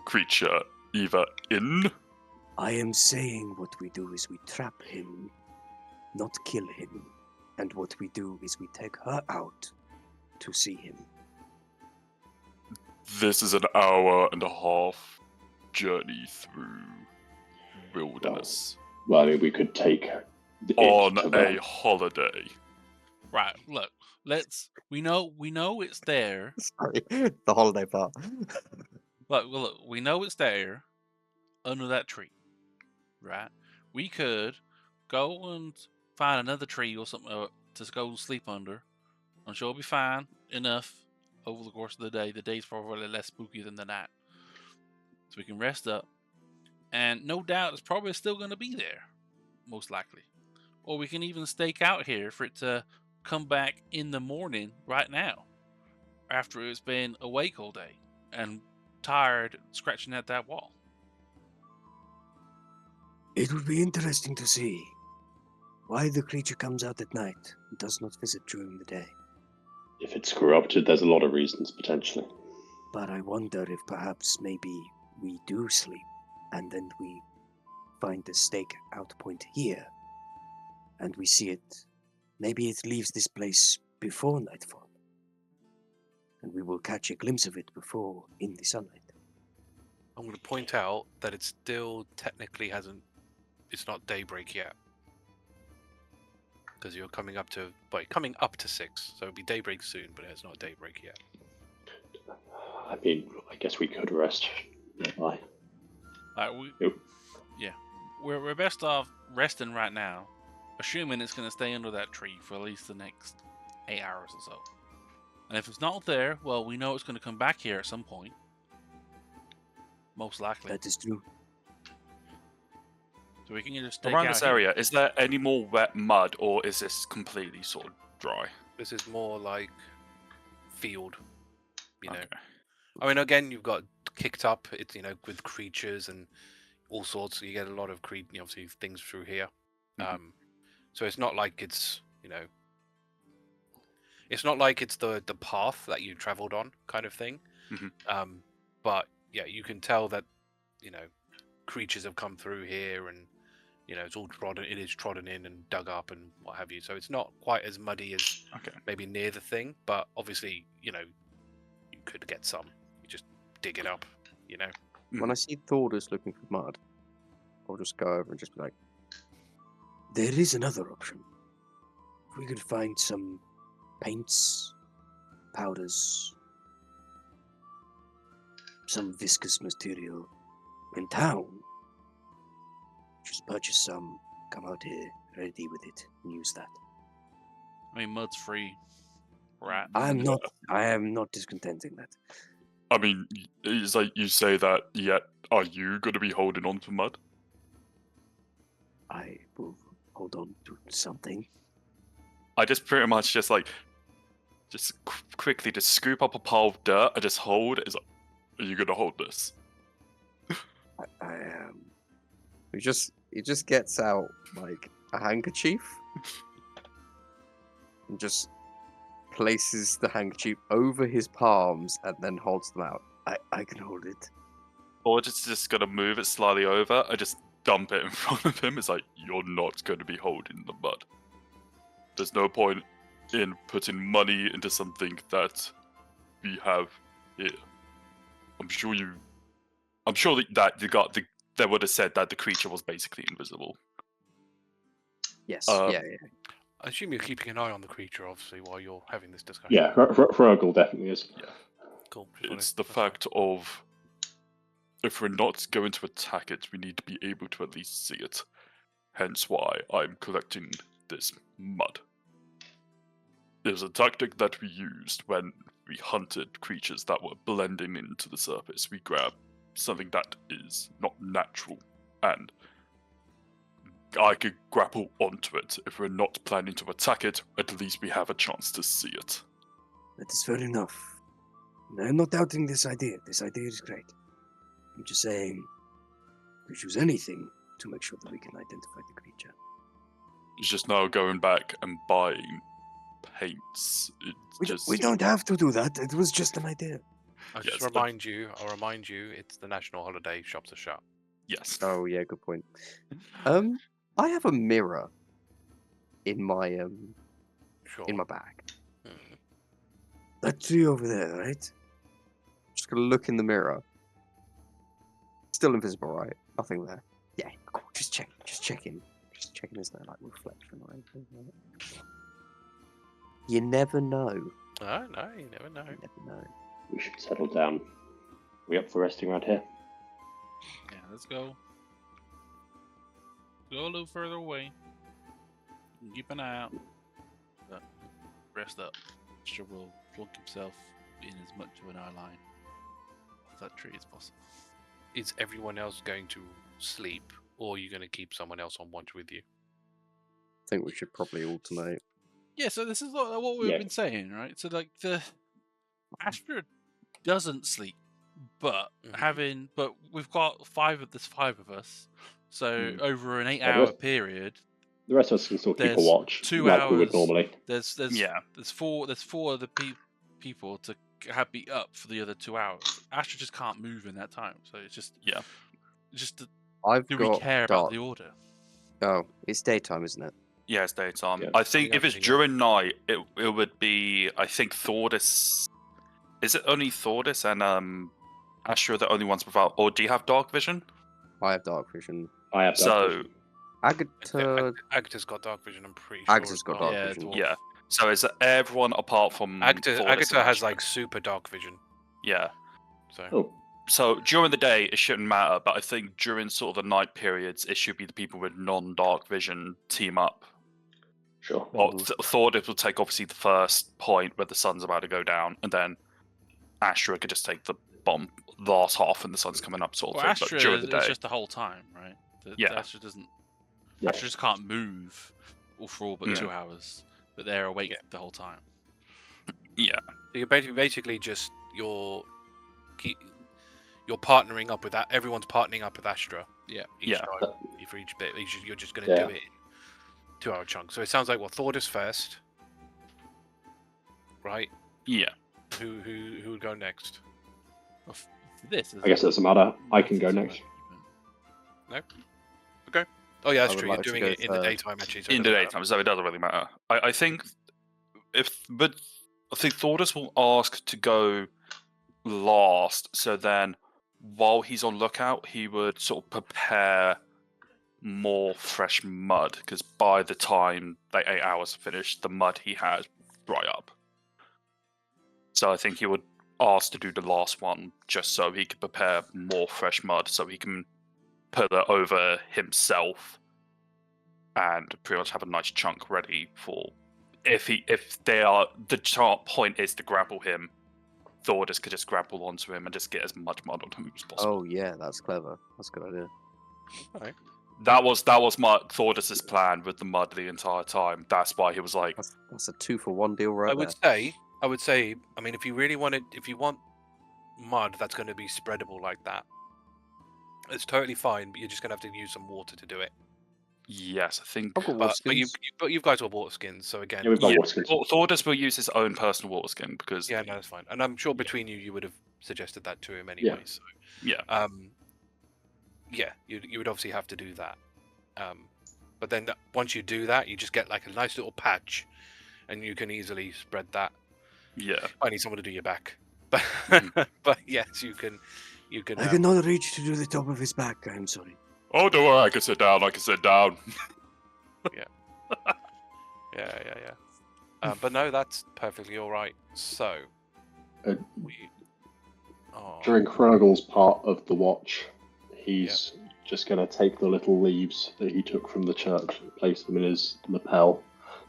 creature either in. I am saying what we do is we trap him, not kill him. And what we do is we take her out to see him. This is an hour and a half journey through wilderness Well, I mean, we could take it on to a them. holiday. Right. Look. We know it's there. Sorry, the holiday part. Look. We know it's there, under that tree. Right. We could go and find another tree or something to go sleep under. I'm sure it'll be fine enough over the course of the day. The day's probably less spooky than the night. So we can rest up. And no doubt it's probably still going to be there. Most likely. Or we can even stake out here for it to come back in the morning right now. After it's been awake all day and tired scratching at that wall. It would be interesting to see why the creature comes out at night and does not visit during the day. If it's corrupted, there's a lot of reasons, potentially. But I wonder if perhaps maybe we do sleep and then we find the stake out point here and we see it. Maybe it leaves this place before nightfall and we will catch a glimpse of it before in the sunlight. I'm going to point out that it still technically it's not daybreak yet. Because you're coming up to 6, so it'll be daybreak soon, but it's not daybreak yet. I mean, I guess we could rest nearby. We're best off resting right now, assuming it's going to stay under that tree for at least the next 8 hours or so. And if it's not there, well, we know it's going to come back here at some point. Most likely. That is true. So we can just stake Around out this here. area, is there any more wet mud, or is this completely sort of dry? This is more like field, Okay. I mean, again, you've got kicked up. It's with creatures and all sorts. So you get a lot of obviously things through here. Mhm. So it's not like it's it's not like it's the path that you travelled on kind of thing. Mhm. But yeah, you can tell that creatures have come through here, and it's all trodden. It is trodden in and dug up and what have you. So it's not quite as muddy as Okay. maybe near the thing, but obviously you could get some. You just dig it up. When I see Thordas looking for mud, I'll just go over and just be like, There is another option. If we could find some paints, powders, some viscous material in town. Just purchase some, come out here ready with it, and use that. I mean, mud's free. Rat. I am not discontenting that. I mean, it's like you say that, yet are you going to be holding on to mud? I will hold on to something. I just pretty much just quickly just scoop up a pile of dirt and just hold. It's like, are you going to hold this? I am. He just gets out like a handkerchief and just places the handkerchief over his palms and then holds them out. I can hold it. Or just going to move it slightly over and just dump it in front of him. It's like, you're not going to be holding the mud. There's no point in putting money into something that we have here. I'm sure that they would have said that the creature was basically invisible. Yes, Yeah. I assume you're keeping an eye on the creature, obviously, while you're having this discussion. Yeah, Hrugguhl definitely is. Yeah. Cool. It's the fact of, if we're not going to attack it, we need to be able to at least see it. Hence why I'm collecting this mud. It was a tactic that we used when we hunted creatures that were blending into the surface. We grab something that is not natural, and I could grapple onto it. If we're not planning to attack it, at least we have a chance to see it. That is fair enough. I'm not doubting this idea. This idea is great. I'm just saying, we choose anything to make sure that we can identify the creature. It's just now going back and buying paints. We don't have to do that. It was just an idea. I'll Yes, remind you, it's the national holiday, shops are shut. Yes. Oh yeah, good point. I have a mirror in my Sure. in my bag. That tree over there, right? Just gonna look in the mirror. Still invisible, right? Nothing there. Yeah, cool. Just checking. Just checking. Is there like reflection or anything? You never know. Oh, no, you never know. You never know. We should settle down. We up for resting around here? Yeah, let's go. Go a little further away. Keep an eye out. But rest up. Sure will plug himself in as much of an eye line of that tree as possible. Is everyone else going to sleep, or are you going to keep someone else on watch with you? I think we should probably alternate. Yeah, so this is what we've Yeah. been saying, right? So like the Astra doesn't sleep, but but we've got there's five of us. So over an 8-hour period, The rest of us can still keep a there's watch, 2 like we would hours. normally. There's four of the people to be up for the other 2 hours. Astra just can't move in that time, so it's just I've do got we care dark. about the order? Oh, it's daytime, isn't it? Yeah, it's daytime. Yeah. I think Yeah, if it's yeah. during night, it would be, I think, Thordas. Is it only Thordas and Astra the only ones without, or do you have dark vision? I have dark vision. I have dark So vision. Agata. Agata's got dark vision, I'm pretty sure. Agata's as got well. dark Yeah, vision. dwarf. yeah, so is everyone apart from Agata Thordas and has Astra? like super dark vision. Yeah. So Oh, So during the day it shouldn't matter, but I think during sort of the night periods it should be the people with non-dark vision team up. sure. Well, Thordas will take obviously the first point where the sun's about to go down, and then Astra could just take the last half and the sun's coming up sort of Well, thing. But Astra during the is day, just the whole time, right? Yeah. Astra doesn't. Yeah. Astra just can't move for all but Yeah. 2 hours, but they're awake the whole time. yeah, you're basically just you're partnering up with that. Everyone's partnering up with Astra. Yeah. Each Yeah. time, for each bit, you're just going to Yeah. do it in 2-hour chunks. So it sounds like Thordas first, right? yeah. Who would go next? Well, for this, I guess it doesn't matter. I can go next. Oh yeah, I that's would true. like You're to doing go it in the third. daytime, actually. So it In the doesn't matter. daytime, so it doesn't really matter. I think I think Thordas will ask to go last, so then while he's on lookout, he would sort of prepare more fresh mud, because by the time the 8 hours are finished, the mud he had dry up. So I think he would ask to do the last one just so he could prepare more fresh mud so he can put it over himself and pretty much have a nice chunk ready for if they are the point is to grapple him. Thordas could just grapple onto him and just get as much mud on him as possible. Oh yeah, that's clever. That's a good idea. Alright. That was my Thordas's plan with the mud the entire time. That's why he was like, That's a 2-for-1 deal right I would say, I mean, if you want mud that's going to be spreadable like that, it's totally fine, but you're just going to have to use some water to do it. yes, I think. I've got water But you skins. guys are water skins, so again, Yeah, we've got Yeah, water skins. Thordas will use his own personal water skin because yeah, no, that's fine. And I'm sure between you would have suggested that to him anyway. Yeah. So, yeah, yeah, you would obviously have to do that. But then once you do that, you just get like a nice little patch, and you can easily spread that. yeah. I need someone to do your back, but but yes, you can. I cannot reach to do the top of his back. I'm sorry. Oh, don't worry, I can sit down. Yeah. But no, that's perfectly all right. So Uh, we. Oh, During Hrugguhl's part of the watch, he's just going to take the little leaves that he took from the church, place them in his lapel,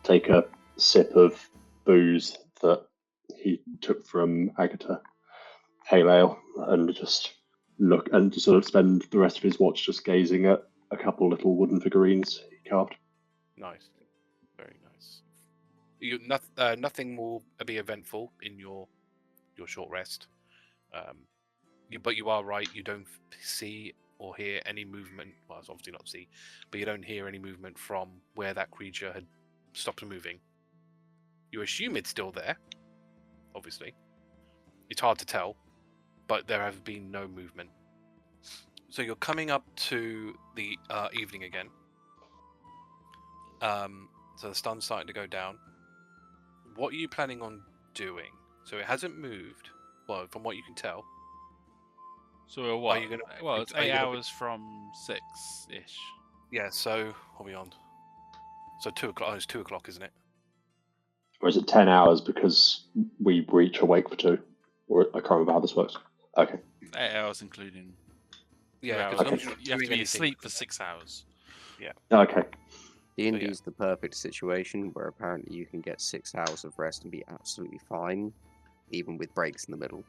take a sip of booze that he took from Agata, pale ale, and just look and just sort of spend the rest of his watch just gazing at a couple little wooden figurines he carved. nice, very nice. Nothing will be eventful in your short rest. But you are right. You don't see or hear any movement. Well, it's obviously not see, but you don't hear any movement from where that creature had stopped moving. You assume it's still there. Obviously, it's hard to tell, but there have been no movement. So you're coming up to the evening again. So the sun's starting to go down. What are you planning on doing? So it hasn't moved. Well, from what you can tell. So what? you gonna- Well, it's are you 8 gonna be- hours from 6-ish. Yeah. So what are we on? So 2:00. Oh, it's 2:00, isn't it? Or is it 10 hours because we reach awake for 2? Or I can't remember how this works. Okay. 8 hours including 2 Yeah. hours. Because Okay. You have to doing be anything- asleep for 6 hours. Okay. D&D is the perfect situation where apparently you can get 6 hours of rest and be absolutely fine, even with breaks in the middle.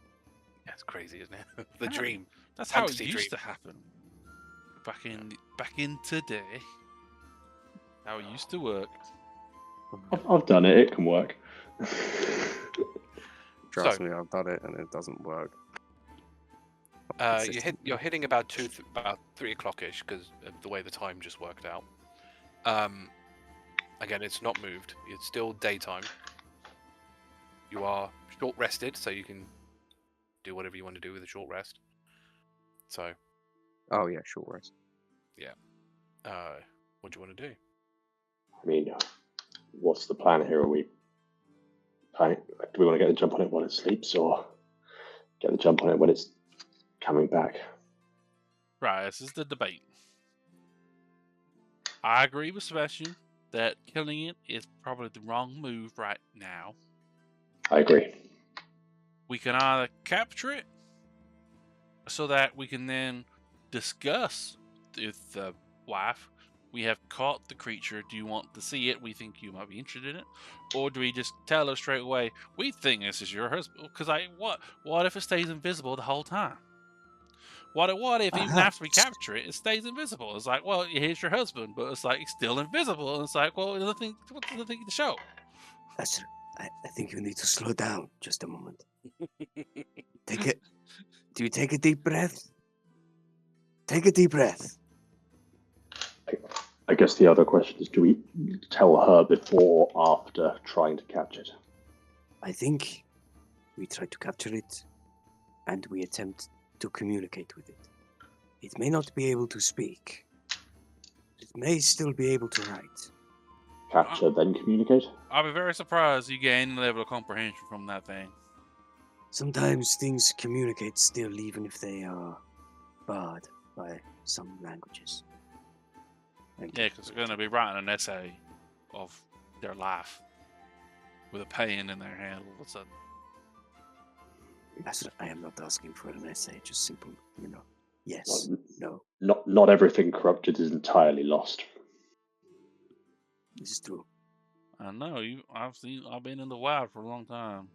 Yeah, it's crazy, isn't it? The Yeah. dream. That's how it Fantasy used dream. to happen. Back in today. How it used to work. I've done it. It can work. Trust me, I've done it and it doesn't work. You're hitting about 3:00ish because of the way the time just worked out. Again, it's not moved. It's still daytime. You are short rested, so you can do whatever you want to do with a short rest. So, Oh yeah, short rest. what do you want to do? I mean, what's the plan here? Are we planning, do we want to get the jump on it while it sleeps, or get the jump on it when it's coming back? Right, this is the debate. I agree with Sebastian that killing it is probably the wrong move right now. I agree. We can either capture it so that we can then discuss with the wife. We have caught the creature. Do you want to see it? We think you might be interested in it. Or do we just tell her straight away, we think this is your husband? Because what if it stays invisible the whole time? What if even after we capture it, it stays invisible? It's like, well, here's your husband, but it's like, it's still invisible. And it's like, well, what does the thing to show? Astra, I think you need to slow down just a moment. Do you take a deep breath? Take a deep breath. I guess the other question is, do we tell her before or after trying to capture it? I think we try to capture it, and we attempt to communicate with it. It may not be able to speak. It may still be able to write. Capture, then communicate? I'll be very surprised you gain a level of comprehension from that thing. Sometimes things communicate still, even if they are barred by some languages. Yeah, because they're going to be writing an essay of their life. with a pen in their hand all of a sudden. Astra, I am not asking for an essay, just simple, yes, no, Not everything corrupted is entirely lost. this is true. I know I've been in the wild for a long time.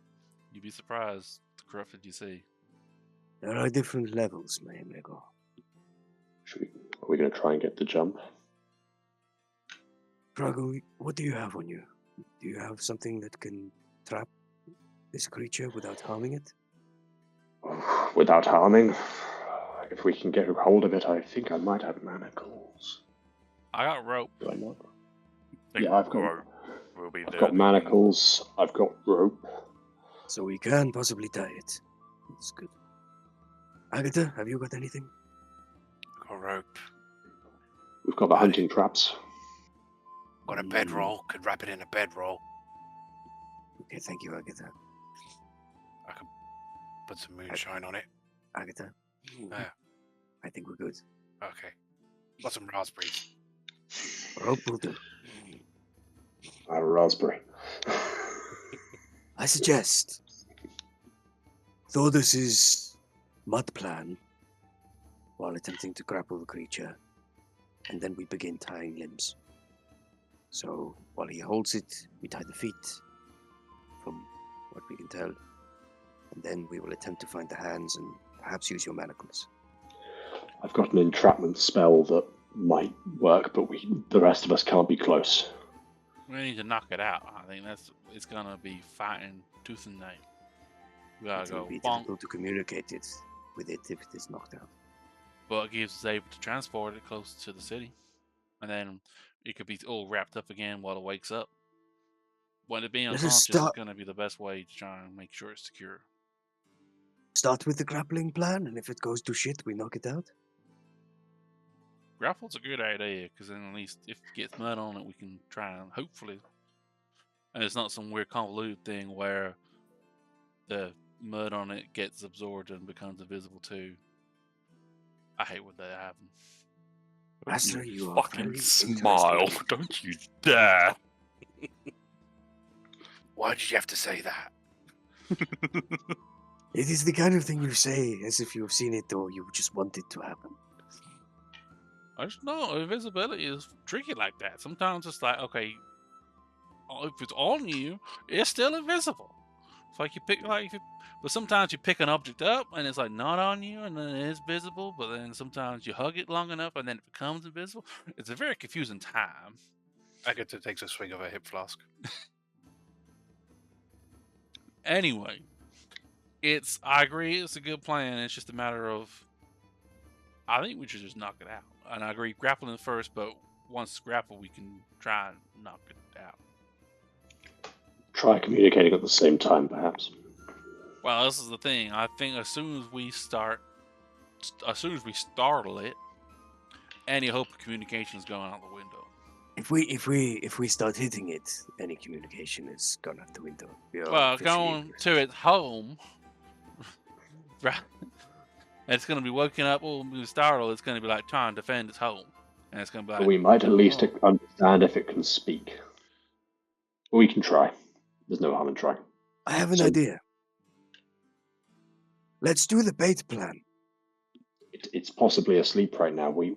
You'd be surprised the corrupted you see. There are different levels, my amigo. Are we going to try and get the jump? Hrugguhl, what do you have on you? Do you have something that can trap this creature without harming it? Without harming? If we can get a hold of it, I think I might have manacles. I got rope. Do I not? Think Yeah, I've got manacles, I've got rope. So we can possibly tie it. That's good. Agata, have you got anything? Got a rope. We've got the hunting traps. Got a bedroll. Could wrap it in a bedroll. Okay, thank you, Agata. I could put some moonshine on it. Agata, Yeah. I think we're good. Okay. Got some raspberries. Rope will do. I have a raspberry. I suggest Thordas's mud plan while attempting to grapple the creature, and then we begin tying limbs. So while he holds it, we tie the feet, from what we can tell, and then we will attempt to find the hands and perhaps use your manacles. I've got an entrapment spell that might work, but the rest of us can't be close. We need to knock it out. I think it's gonna be fighting tooth and nail. We gotta It will go be bonk, difficult to communicate it with it if it is knocked out. but it gives us able to transport it close to the city, and then it could be all wrapped up again while it wakes up. When it being Let us unconscious is start- gonna be the best way to try and make sure it's secure. Start with the grappling plan, and if it goes to shit, we knock it out. Grapple's a good idea, because then at least if it gets mud on it, we can try and hopefully. And it's not some weird convoluted thing where the mud on it gets absorbed and becomes invisible too. I hate when that happens. Astra, you are Fucking very smile! interesting. Don't you dare! Why did you have to say that? It is the kind of thing you say as if you have seen it or you just want it to happen. I just know invisibility is tricky like that. Sometimes it's like, okay, if it's on you, it's still invisible. It's like but sometimes you pick an object up and it's like not on you, and then it is visible. But then sometimes you hug it long enough and then it becomes invisible. It's a very confusing time. Agata takes a swig of her hip flask. Anyway, I agree, it's a good plan. It's just a matter of, I think we should just knock it out. And I agree, grappling first, but once grapple, we can try and knock it out. Try communicating at the same time, perhaps. Well, this is the thing. I think as soon as we startle it, any hope of communication is going out the window. If we start hitting it, any communication is gone out the window. We are Well, officially going to its home, right? It's going to be woken up. Well, we startle. It's going to be like trying to defend its home, and it's going to be like. But we might at least oh. understand if it can speak. We can try. There's no harm in trying. I have an idea. Let's do the bait plan. It's possibly asleep right now. We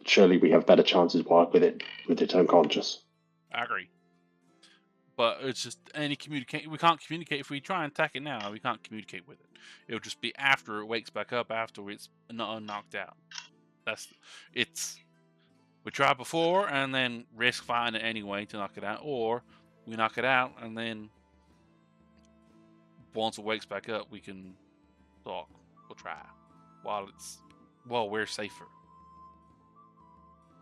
surely we have better chances with it unconscious. I agree. But it's just we can't communicate. If we try and attack it now, we can't communicate with it. It'll just be after it wakes back up, after it's not knocked out. We tried before and then risk fighting it anyway to knock it out, or we knock it out and then once it wakes back up, we can talk. We'll try while we're safer,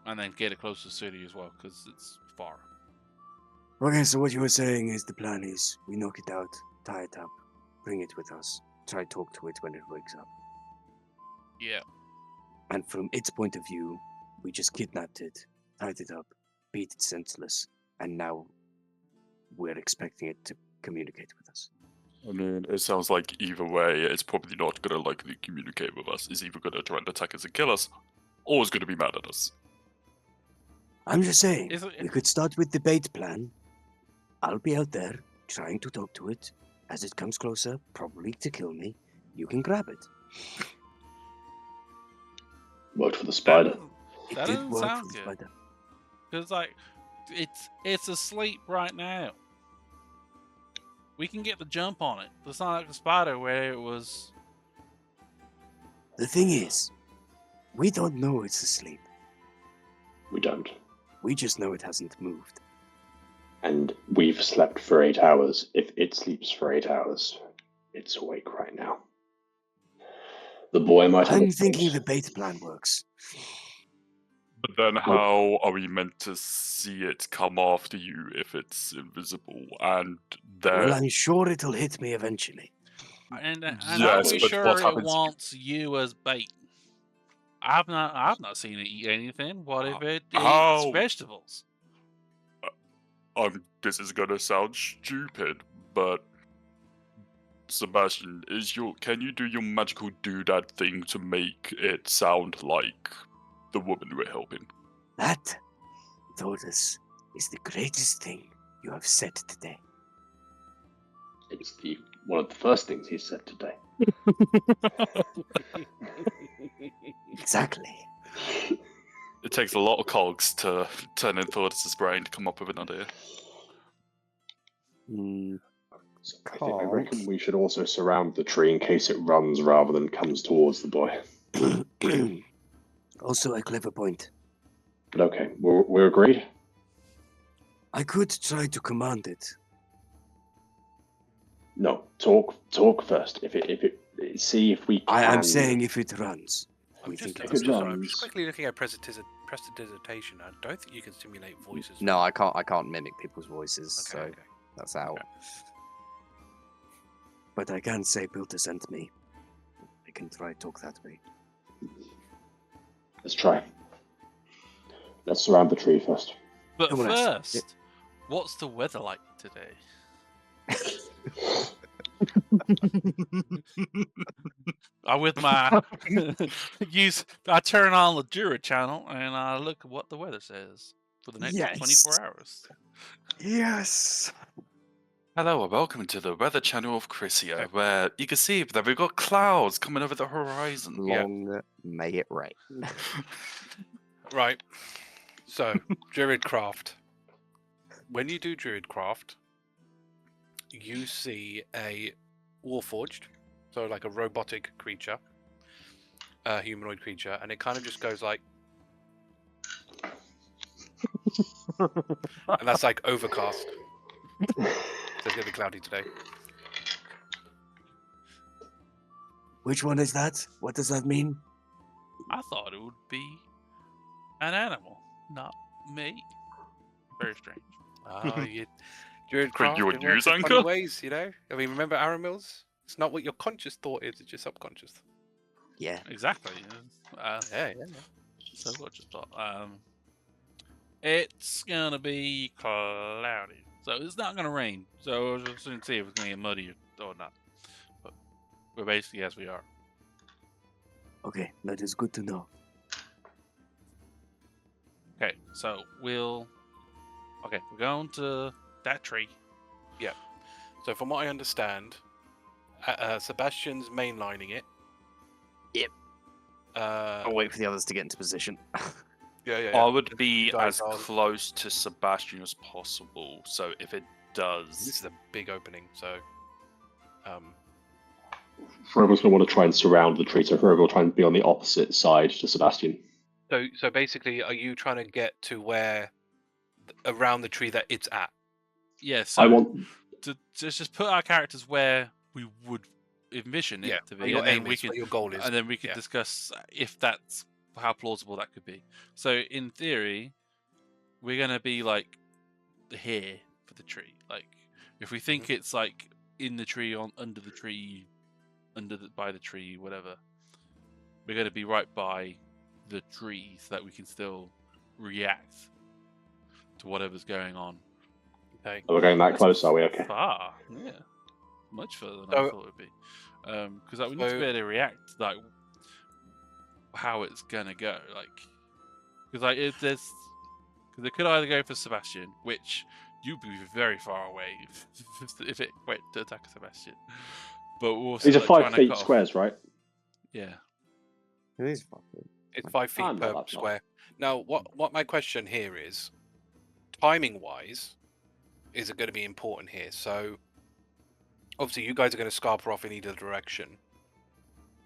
and then get it close to the city as well because it's far. Okay, so what you were saying is the plan is we knock it out, tie it up, bring it with us, try talk to it when it wakes up. Yeah. And from its point of view, we just kidnapped it, tied it up, beat it senseless, and now we're expecting it to communicate with us. I mean, it sounds like either way, it's probably not going to likely communicate with us. It's either going to try and attack us and kill us, or it's going to be mad at us. I'm just saying, we could start with the bait plan, I'll be out there trying to talk to it. As it comes closer, probably to kill me, you can grab it. Worked for the spider. It That did doesn't work sound for the good. spider. Because like, it's asleep right now. We can get the jump on it. It's not like the spider where it was. The thing is, we don't know it's asleep. We don't. We just know it hasn't moved. And we've slept for 8 hours. If it sleeps for 8 hours, it's awake right now. The boy might have. I'm thinking the bait plan works. But then how are we meant to see it come after you if it's invisible and there? Well, I'm sure it'll hit me eventually. And are Yes, we but sure what it happens- wants you as bait? I've not seen it eat anything. What if it eats How? vegetables? This is gonna sound stupid, but Sebastian, can you do your magical doodad thing to make it sound like the woman we're helping? That, Thordas, is the greatest thing you have said today. It's one of the first things he said today. Exactly. It takes a lot of cogs to turn in Thordas's brain to come up with an idea. So I reckon we should also surround the tree in case it runs rather than comes towards the boy. Also a clever point. But okay, we're agreed? I could try to command it. No, talk first. If it see if we can. I'm saying if it runs. I'm We just, think it's sorry, I'm runs. just quickly looking at prestidigitation. I don't think you can simulate voices. No, I can't mimic people's voices, Okay, so okay. that's out. Okay. But I can say Pilter sent me. I can try talk that way. Let's try. Let's surround the tree first. But Come on, Astra. first, what's the weather like today? I with my I turn on the Druid channel and I look at what the weather says for the next Yes. 24 hours. Yes. Hello and welcome to the Weather Channel of Crisia, where you can see that we've got clouds coming over the horizon. Long may it rain. Right. So, Druidcraft. When you do Druidcraft, you see a Warforged, so like a robotic creature, a humanoid creature, and it kind of just goes like. And that's like overcast. So it's going to be cloudy today. Which one is that? What does that mean? I thought it would be an animal, not me. Very strange. Druidcraft, your it works news in funny anchor? ways, you know? I mean, remember Aaron Mills? It's not what your conscious thought is, it's your subconscious. Yeah. Exactly. Yeah. So what just thought? It's gonna be cloudy, so it's not gonna rain. So we'll just soon see if it's gonna get muddy or not. But we're basically as we are. Okay, that is good to know. Okay, so we're going to that tree. So from what I understand, Sebastian's mainlining it. Yep. I'll wait for the others to get into position. Yeah. I would be Guys as are- close to Sebastian as possible, so if it This does... is a big opening, so... Forever's going to want to try and surround the tree, so Forever will try and be on the opposite side to Sebastian. So basically, are you trying to get to where... around the tree that it's at? Yeah, so I want. to just put our characters where we would envision it to Where be, your and then aim we is, can what your goal is. and then we could Yeah. discuss if that's how plausible that could be. So in theory, we're gonna be like here for the tree. Like if we think it's like in the tree, under the tree, by the tree, whatever, we're gonna be right by the tree so that we can still react to whatever's going on. Okay. Oh, we're going that close, are we? Okay. Far, yeah, much further than I So- thought it would be. Because like, we need to so- be able to react, like how it's gonna go, like because like because they could either go for Sebastian, which you'd be very far away if it went to attack Sebastian. But we're also These are like, 5 trying to feet cut off- squares, right? Yeah. It is fucking. It's 5 feet no, per that's not. square. Now, what my question here is, timing-wise, is it going to be important here? So, obviously, you guys are going to scarper off in either direction.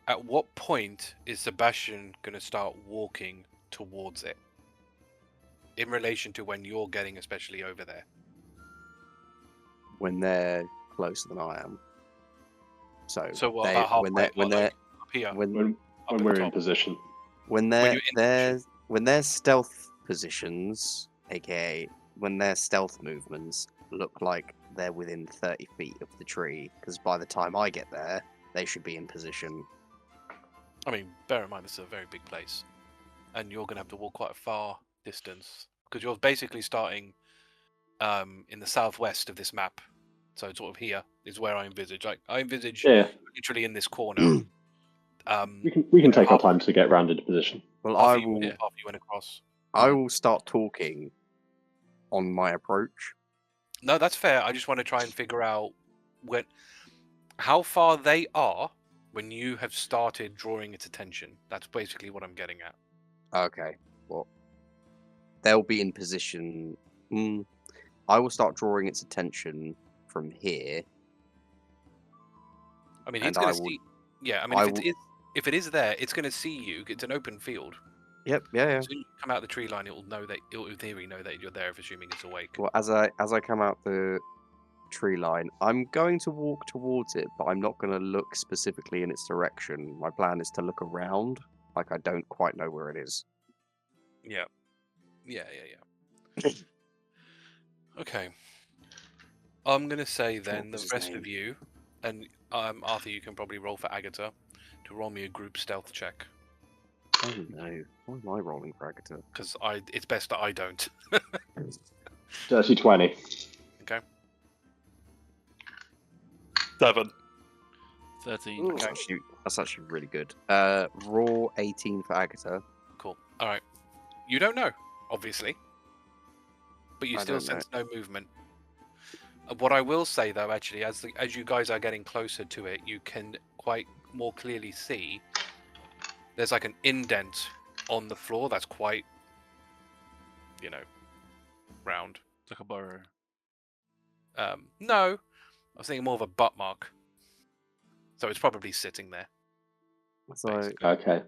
At what point is Sebastian going to start walking towards it? In relation to when you're getting especially over there. When they're closer than I am. So what, they, about halfway, when they're when like, they're up here? When Up at the we're in top. position. when When they're you're in they're position. when their stealth positions, aka when their stealth movements look like they're within 30 feet of the tree, because by the time I get there, they should be in position. I mean, bear in mind, this is a very big place. And you're going to have to walk quite a far distance. Because you're basically starting in the southwest of this map. So sort of here is where I envisage. Like, I envisage Yeah, literally in this corner. we can take our half- time to get round into position. Well, After I you, will after you went across. I will start talking on my approach. No, that's fair. I just want to try and figure out how far they are when you have started drawing its attention. That's basically what I'm getting at. Okay, well, they'll be in position. I will start drawing its attention from here. I mean, he's And going I to will- see. Yeah, I mean, I if it is there, it's going to see you. It's an open field. Yep, yeah. As soon as you come out the tree line, it'll in theory know that you're there, if assuming it's awake. Well, as I come out the tree line, I'm going to walk towards it, but I'm not going to look specifically in its direction. My plan is to look around, like I don't quite know where it is. Yeah. Okay. I'm gonna say then was the his rest name? of you, and Arthur, you can probably roll for Agata to roll me a group stealth check, Oh no, why am I rolling for Agata? because it's best that I don't. Dirty 20. Okay. 7. 13. Okay. That's actually really good. Raw 18 for Agata. Cool. All right. You don't know, obviously, but you I still don't know. sense no movement. What I will say, though, actually, as you guys are getting closer to it, you can quite more clearly see there's like an indent on the floor that's quite, round. It's like a burrow. No, I was thinking more of a butt mark. So it's probably sitting there. So Okay. Okay.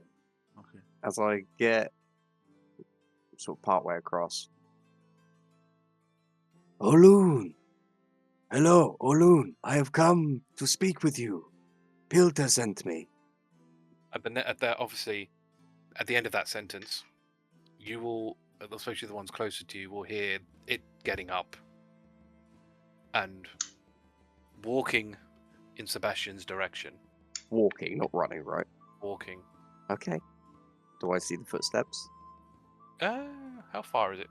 as I get sort of partway across, Olun! Hello, Olun! I have come to speak with you. Pilta sent me. Obviously, at the end of that sentence, you will, especially the ones closer to you, will hear it getting up and walking in Sebastian's direction. Walking, not running, right? Walking. Okay. Do I see the footsteps? How far is it?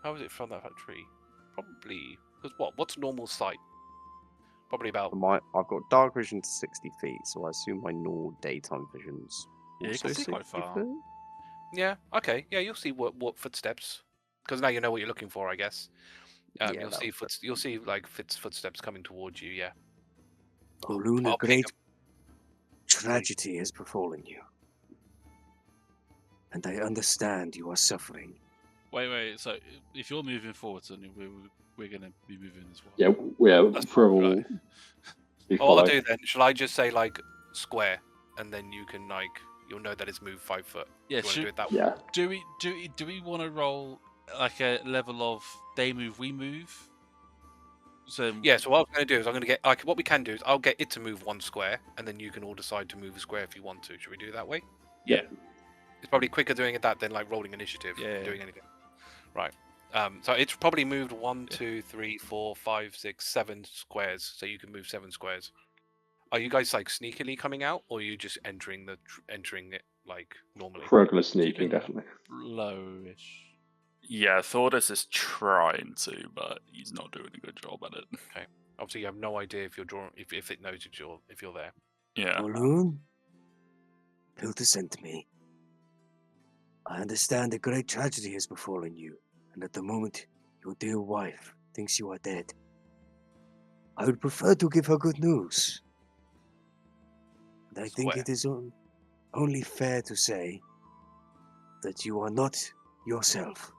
How is it from that tree? Probably, because what's normal sight? Probably about. I've got dark vision to 60 feet, so I assume my normal daytime vision's Yeah, you also can see quite 60 far. feet? Yeah. Okay. Yeah, you'll see what footsteps, because now you know what you're looking for, I guess. Yeah, You'll see like footsteps coming towards you. Yeah. Olun, a I'll ping great tragedy has befallen you. And I understand you are suffering. Wait. So if you're moving forward, then we're going to be moving as well. Yeah, That's for fine, all. right. Be What I'll followed. do then, shall I just say like square, and then you can you'll know that it's moved 5 foot. Yeah. Do you want to do it that way? Yeah. Do we want to roll like a level of they move, we move? So Yeah. So what I'm going to do is I'm going to get what we can do is I'll get it to move 1 square, and then you can all decide to move a square if you want to. Should we do it that way? Yeah. It's probably quicker doing it that than like rolling initiative. Yeah. Doing anything. Right. So it's probably moved 1, 2, 3, 4, 5, 6, 7 squares. So you can move 7 squares. Are you guys like sneakily coming out, or are you just entering it like normally? Hrugguhl sneaking, Keeping- definitely. lowish. Yeah, Thordas is trying to, but he's not doing a good job at it. Obviously, you have no idea if you're drawing if it knows if you're there. Yeah. Olun, Pilta sent me. I understand a great tragedy has befallen you, and at the moment Your dear wife thinks you are dead. I would prefer to give her good news. And I think Square. it is only fair to say that you are not yourself.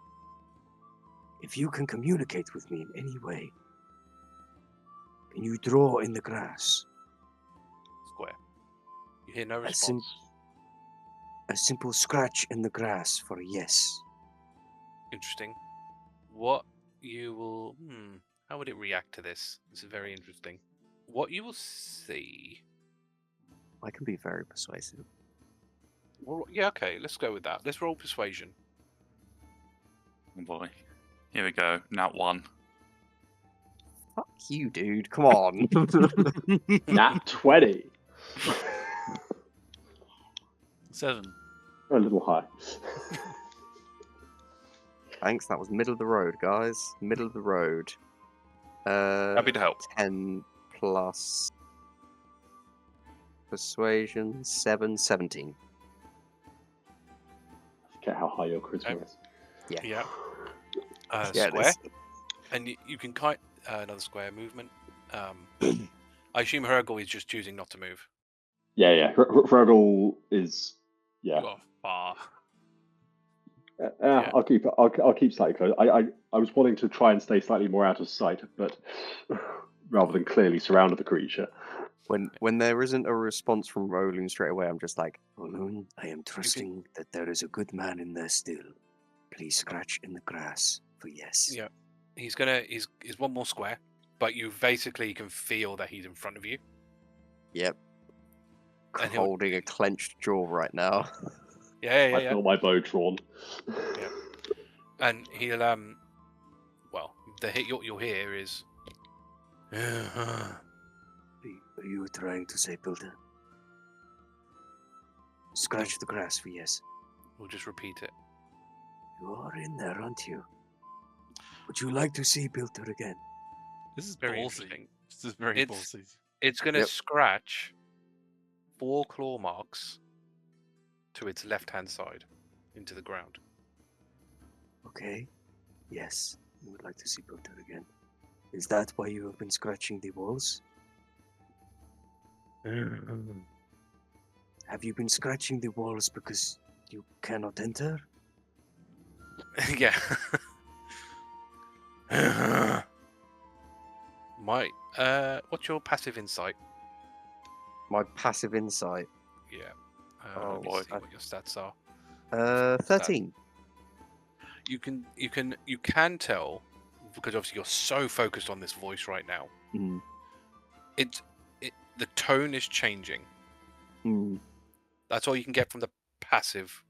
If you can communicate with me in any way, can you draw in the grass? Square. You hear no A sim- response. A simple scratch in the grass for a yes. Interesting. What you will... how would it react to this? This is very interesting. What you will see... I can be very persuasive. Well, yeah, okay, let's go with that. Let's roll persuasion. Oh boy. Here we go. Nat 1. Fuck you, dude. Come on. Nat 20. 7. A little high. Thanks. That was middle of the road, guys. Middle of the road. Happy to help. 10 plus persuasion, 7, 17. I forget how high your charisma is. Yeah. Yeah. Yeah, Square. And you can kite another square movement. I assume Hrugguhl is just choosing not to move. Yeah. Hrugguhl is. Yeah. You are far. Yeah. I'll keep slightly close. I was wanting to try and stay slightly more out of sight, but rather than clearly surround the creature. When there isn't a response from Olun straight away, I'm just like, Olun, I am trusting that there is a good man in there still. Please scratch in the grass for yes. Yeah. He's one more square, but you basically can feel that he's in front of you. yep. And he'll- Holding a clenched jaw right now. Yeah. I feel my bow drawn. And he'll well, the hit you'll hear is Are you trying to say, Builder? Scratch the grass for yes. we'll just repeat it. You are in there, aren't you? Would you like to see Builder again? This is Very ballsy. interesting. This is very It's- ballsy. It's gonna Yep. scratch 4 claw marks to its left-hand side into the ground. Okay. Yes, you would like to see Builder again. Is that why you have been scratching the walls? Have you been scratching the walls because you cannot enter? Yeah. What's your passive insight? My passive insight. Yeah. Oh, Let me boy. see what your stats are. 13. You can tell, because obviously you're so focused on this voice right now. Mm. The tone is changing. Mm. That's all you can get from the passive.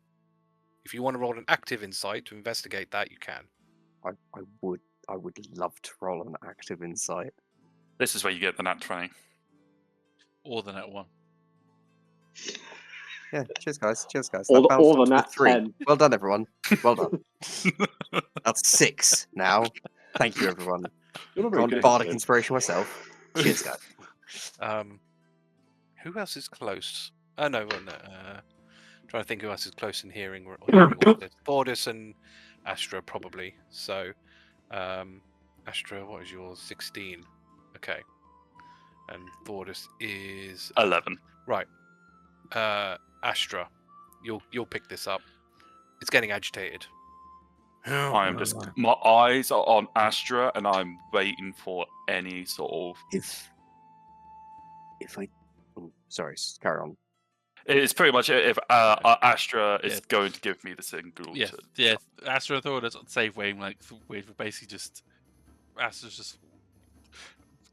If you want to roll an active insight to investigate that, you can. I would love to roll an active insight. This is where you get the nat 20. Or the net 1. Yeah, cheers guys. Or That the- bounced or the onto nat 3. 10. Well done, everyone. Well done. That's 6 now. Thank you, everyone. You're not Go very on, good. bardic at this. inspiration myself. Cheers, guys. Who else is close? Oh no, trying to think who else is close in hearing. Thordas and Astra probably. So, Astra, what is yours? 16. Okay, and Thordas is 11. right. Astra, you'll pick this up. It's getting agitated. I am just. My eyes are on Astra, and I'm waiting for any sort of. If I Sorry, carry on. It's pretty much if Astra is Yeah. going to give me the signal. Yeah, to yeah. Astra thought it's safe waiting, like wait for basically just Astra's just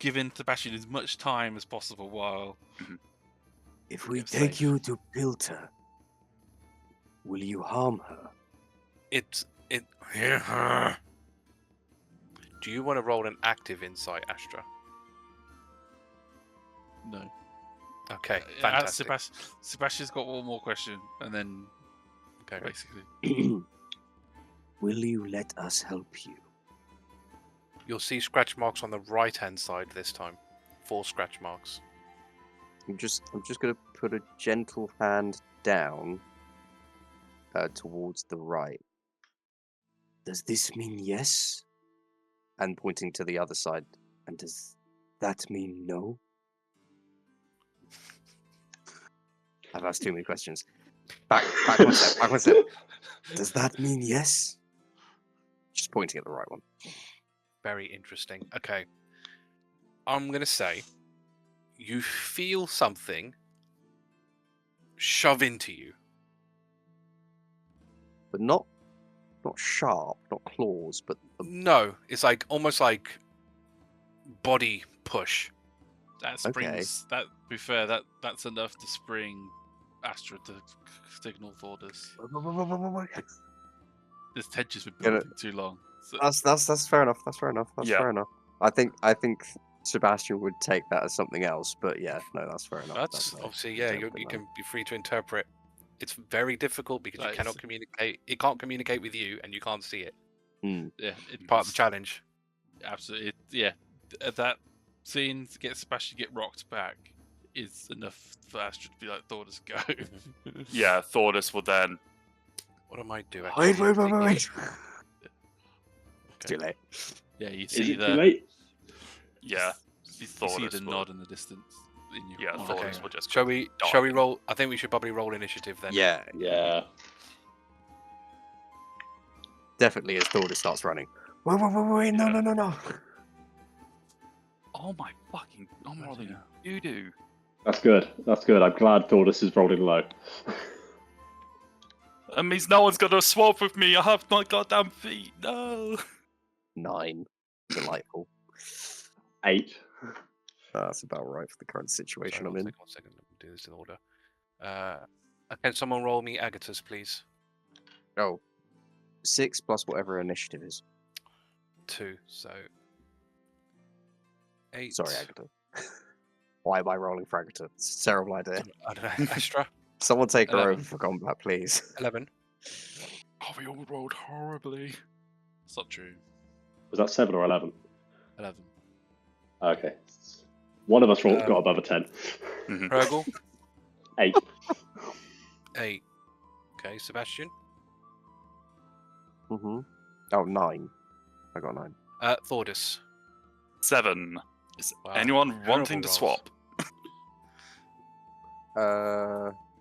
giving Sebastian as much time as possible while if we You're take safe. you to Pilter, will you harm her? Do you want to roll an active insight, Astra? no. Okay, fantastic. Sebastian's got one more question, and then Okay. basically Will you let us help you? You'll see scratch marks on the right-hand side this time. 4 scratch marks. I'm just gonna put a gentle hand down towards the right. Does this mean yes? and pointing to the other side. And does that mean no? I've asked too many questions. Back one step. Does that mean yes? Just pointing at the right one. Very interesting. Okay. I'm going to say you feel something shove into you. But not sharp, not claws, but No, it's like almost like body push. That springs. That, to be fair, that's enough to spring Astra to signal Thordas. This tension's been building too long. So, That's fair enough. That's fair enough. Yeah. Fair enough. I think Sebastian would take that as something else, but yeah, no, that's fair enough. That's obviously, yeah, you can be free to interpret. It's very difficult because you cannot communicate. It can't communicate with you, and you can't see it. yeah, It's part of the challenge. Absolutely. That scene to get Sebastian get rocked back is enough for Astra to be like, Thordas, go. Yeah, Thordas will then. What am I doing? Wait. It's too late. Yeah, you Is see it too the late? Yeah, you see Thordas the will- nod in the distance. In your Yeah, monitor. Thordas will just. Shall we roll? I think we should probably roll initiative then. Yeah, Yeah. definitely as Thordas starts running. Wait, no. Oh my fucking! I'm rolling doo-doo. That's good. That's good. I'm glad Thordas is rolling low. That means no one's gonna swap with me. I have my goddamn feet. No. 9. Delightful. 8. That's about right for the current situation Sorry, I'm in. one second. Let me do this in order. Can someone roll me Agatas, please? Oh, 6 plus whatever initiative is. 2. So 8. Sorry, Agata. Why am I rolling for Agata? It's a terrible idea. I don't know. Astra. Someone take her 11. over for combat, please. 11. Oh, we all rolled horribly. It's not true. Was that 7 or 11? 11. Okay. One of us got above a 10. Hrugguhl. 8. 8. Okay, Sebastian. Mm-hmm. Oh, 9. I got 9. Thordas. 7. Is Wow, anyone terrible wanting to rolls. swap?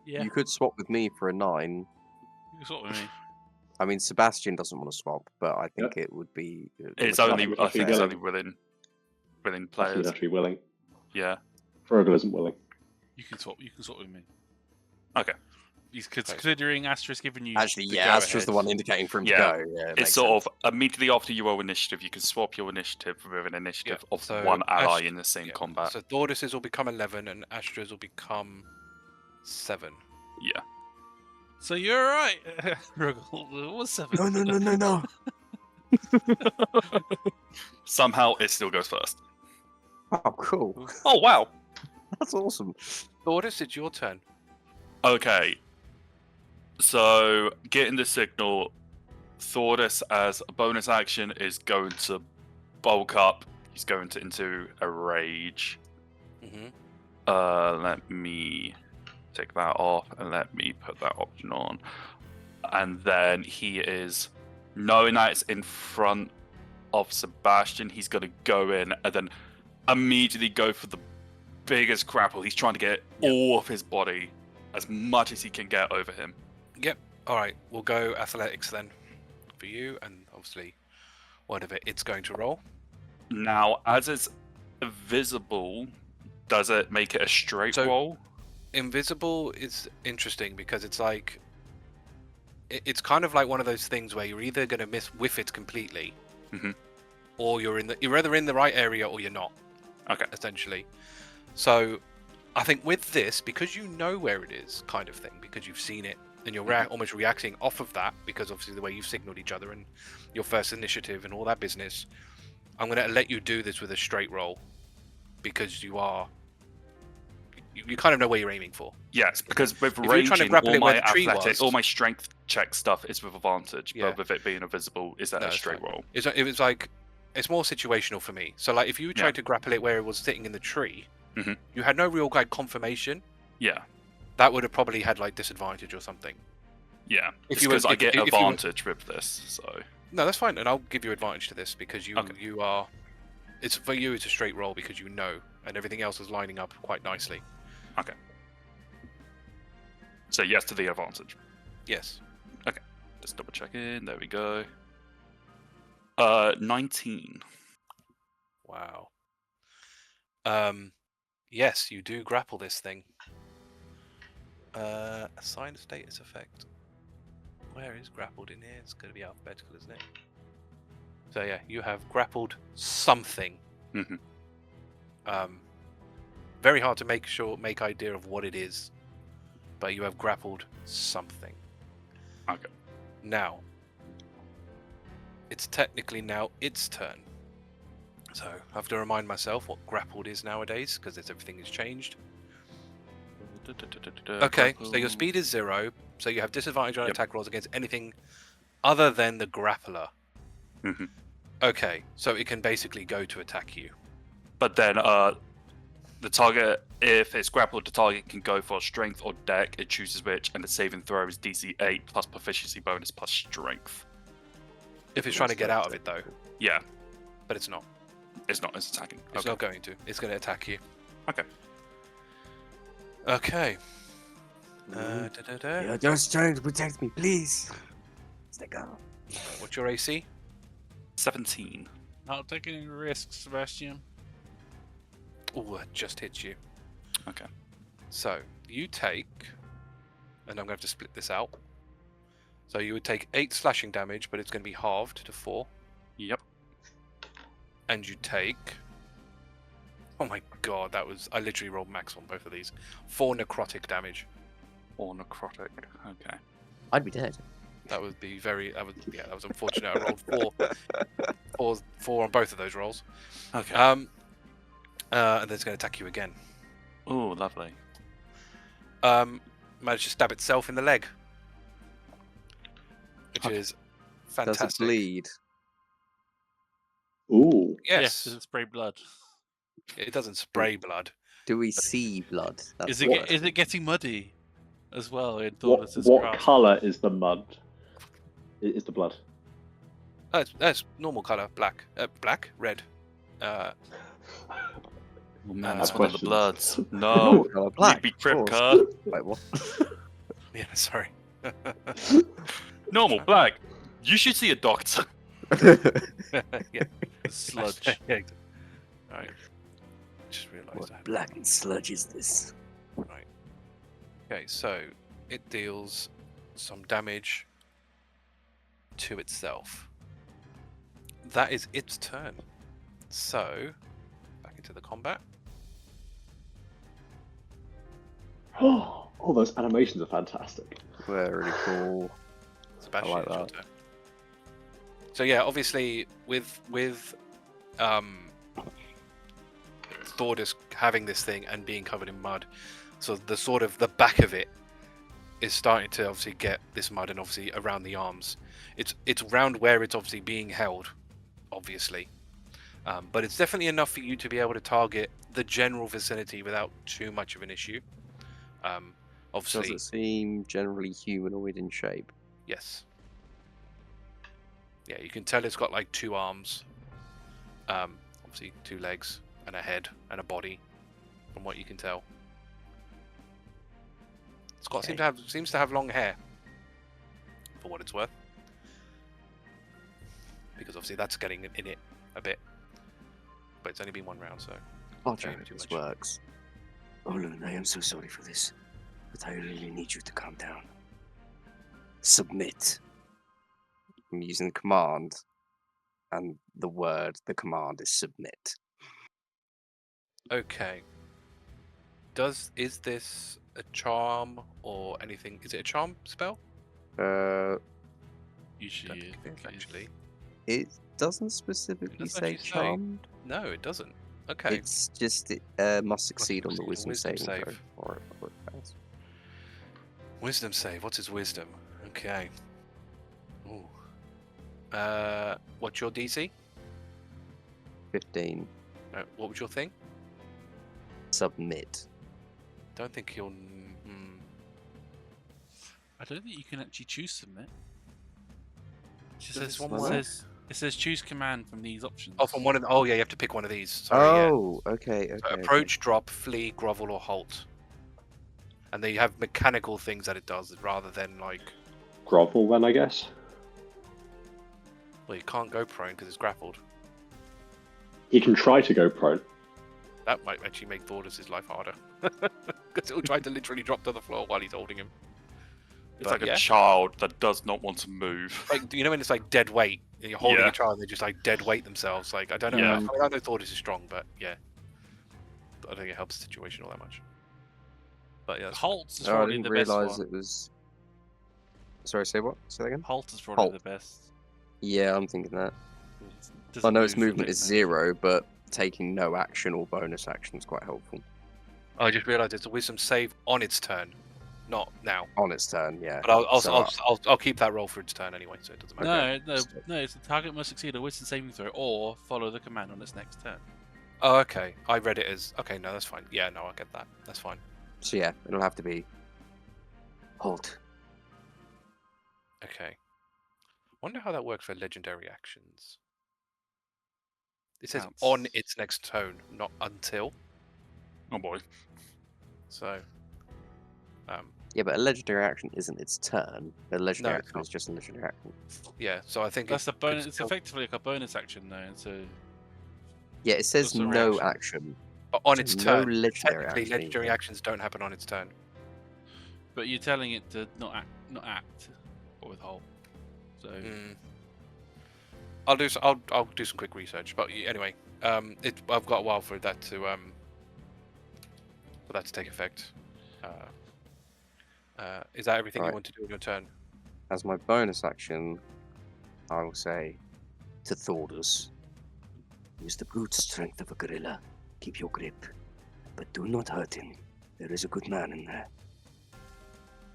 Yeah. You could swap with me for a 9. You can swap with me. I mean, Sebastian doesn't want to swap, but I think it would be. It's Nothing only. would I be think it's willing. only willing He's players. actually willing. Yeah. Hrugguhl isn't willing. You can swap with me. Okay. He's considering Astra's giving you. Actually, the yeah, Astra's the go-ahead. one indicating for him Yeah. to go. Yeah, it makes It's sort sense. of immediately after you roll initiative, you can swap your initiative with an initiative Yeah, of so one ally Astra- in the same Yeah. combat. So Thordas's will become 11 and Astra's will become 7. Yeah. So you're right. Hrugguhl, it was 7. No. Somehow it still goes first. Oh, cool. Oh wow. That's awesome. Thordas, it's your turn. Okay. So getting the signal, Thordas as a bonus action is going to bulk up. He's going to into a rage. Mm-hmm. Let me take that off and let me put that option on. And then he is, knowing that it's in front of Sebastian, he's going to go in and then immediately go for the biggest grapple. He's trying to get all of his body, as much as he can get over him. Yep. All right. We'll go athletics then for you, and obviously, whatever it's going to roll. Now, as it's visible, does it make it a straight So- roll? Invisible is interesting because it's like it's kind of like one of those things where you're either going to whiff it completely, Mhm. or you're either in the right area or you're not. Okay. Essentially. So, I think with this, because you know where it is, kind of thing, because you've seen it and you're almost reacting off of that, because obviously the way you've signaled each other and your first initiative and all that business, I'm going to let you do this with a straight roll, because you kind of know where you're aiming for. Yes, because with If you're trying to raging, grapple all it where my the tree athletic, was- all my strength check stuff is with advantage. Yeah. But with it being invisible, is that No, a it's straight fine. roll? It was like it's more situational for me. So like if you tried Yeah. to grapple it where it was sitting in the tree, Mhm. you had no real like confirmation. Yeah, That would have probably had like disadvantage or something. yeah. If It's you were- because I if- get if you were- advantage with this, so No, that's fine, and I'll give you advantage to this because Okay. you are. It's for you. It's a straight roll because you know, and everything else is lining up quite nicely. Okay. So yes to the advantage. Yes. Just double checking. There we go. 19. Wow. Yes, you do grapple this thing. Assign status effect. Where is grappled in here? It's going to be alphabetical, isn't it? So yeah, you have grappled something. Mhm. Very hard to make idea of what it is, but you have grappled something. Okay. Now, it's technically now its turn. So I have to remind myself what grappled is nowadays because everything has changed. Okay, so your speed is 0, so you have disadvantage on Yep. attack rolls against anything other than the grappler. Mhm. Okay, so it can basically go to attack you. But then the target, if it's grappled, the target can go for strength or deck. It chooses which, and the saving throw is DC 8 plus proficiency bonus plus strength. If it's trying to get out of it, though, Yeah, but it's not. it's not. It's attacking. It's Okay. not going to. It's going to attack you. Okay. Okay. You're just trying to protect me, please. Stick out. What's your AC? 17. Not taking any risks, Sebastian. Oh, that just hits you. Okay. So you take, and I'm going to have to split this out. So you would take 8 slashing damage, but it's going to be halved to 4. Yep. And you take. Oh my god, I literally rolled max on both of these. 4 necrotic damage. Or necrotic. Okay. I'd be dead. That would be that was unfortunate. I rolled 4 on both of those rolls. Okay. And then it's going to attack you again. Oh, lovely. Managed to stab itself in the leg, which Okay. is Does fantastic. it bleed? Ooh. Yes, Does it spray blood? it doesn't spray blood. Do we see blood? That's Is the it question. is it getting muddy as well in What Thordas' grasp? colour is the mud? Is the blood? That's normal color, black, red. Oh man, I that's have one of the questions. bloods. No. Oh, You'd black. be of Crip course. Car. Wait, what? Yeah, sorry. Normal black. You should see a doctor. Yeah, Sludge. yeah. Right. Just realised What I had black and sludge is this? Right. Okay, so it deals some damage to itself. That is its turn. So, back into the combat. Oh, those animations are fantastic. We're really cool. Sebastian, like it's your that. turn. So yeah, obviously with Thordas having this thing and being covered in mud, so the back of it is starting to obviously get this mud, and obviously around the arms. It's around where it's obviously being held, obviously. But it's definitely enough for you to be able to target the general vicinity without too much of an issue. Does Obviously, it seem generally humanoid in shape? yes. Yeah, you can tell it's got like 2 arms, obviously 2 legs, and a head and a body, from what you can tell. It's got seems to have long hair, for what it's worth, because obviously that's getting in it a bit. But it's only been 1 round, so Oh, Don't Jared, too this much. works. Olin, I am so sorry for this, but I really need you to calm down. Submit. I'm using command, and the command is submit. okay. Is this a charm or anything? Is it a charm spell? Usually, Don't think it is, actually. It doesn't specifically doesn't say actually say. charmed. No, it doesn't. Okay. It's just it must succeed on the succeed on wisdom wisdom saving save. throw, or it fails. Wisdom save. What's his wisdom? Okay. Ooh. What's your DC? 15. What was your thing? Submit. Don't think he'll. I don't think you can actually choose submit. It There's says, one it more. says it says choose command from these options. Oh, from one of. Oh, yeah, you have to pick one of these. Sorry, yeah. Oh, okay, So okay. approach, drop, flee, grovel, or halt. And then you have mechanical things that it does rather than like. Grovel, then, I guess. Well, you can't go prone because it's grappled. He can try to go prone. That might actually make Thordas' life harder. Because it'll try to literally drop to the floor while he's holding him. It's But like yeah. a child that does not want to move. Like, you know when it's like dead weight? And you're holding Yeah. a child and they just like dead weight themselves. Like, I don't know. Yeah. I mean, I know Thordas is strong, but yeah. I don't think it helps the situation all that much. But yeah. that's fine. Halt is Oh, I probably didn't the best realise one. it was. Sorry, say what? Say that again? Halt is probably Halt. the best. Yeah, I'm thinking that. I Doesn't know its move for movement is next 0, but taking no action or bonus action is quite helpful. I just realised it's a wisdom save on its turn, not now. On its turn, yeah. But So, I'll keep that roll for its turn anyway, so it doesn't matter. No, it's the target must succeed a wisdom saving throw or follow the command on its next turn. Oh, okay. I read it as okay. No, that's fine. Yeah, no, I get that. That's fine. So yeah, it'll have to be halt. Okay. Wonder how that works for legendary actions. It says Counts. on its next turn, not until. Oh boy. So, Yeah, but a legendary action isn't its turn. A legendary it's action not. is just a legendary action. yeah. So I think That's a could bonus. It's still- effectively like a bonus action though. So Yeah, it says Just a no reaction. action. But on so its no turn. legendary Technically, action legendary either. actions don't happen on its turn. but you're telling it to not act or withhold. So Mm. I'll do some quick research. But anyway, I've got a while for that to take effect. Is that everything you Right. want to do on your turn? As my bonus action, I will say to Thordas, use the brute strength of a gorilla. Keep your grip, but do not hurt him. There is a good man in there.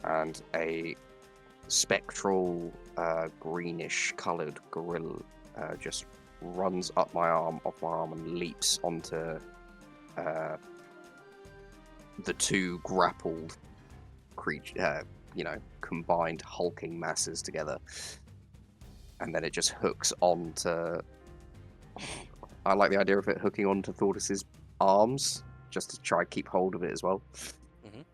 And a spectral, greenish coloured gorilla just runs up my arm, off my arm, and leaps onto the two grappled creature, combined hulking masses together. And then it just hooks onto. I like the idea of it hooking onto Thordas's arms, just to try and keep hold of it as well. Mhm.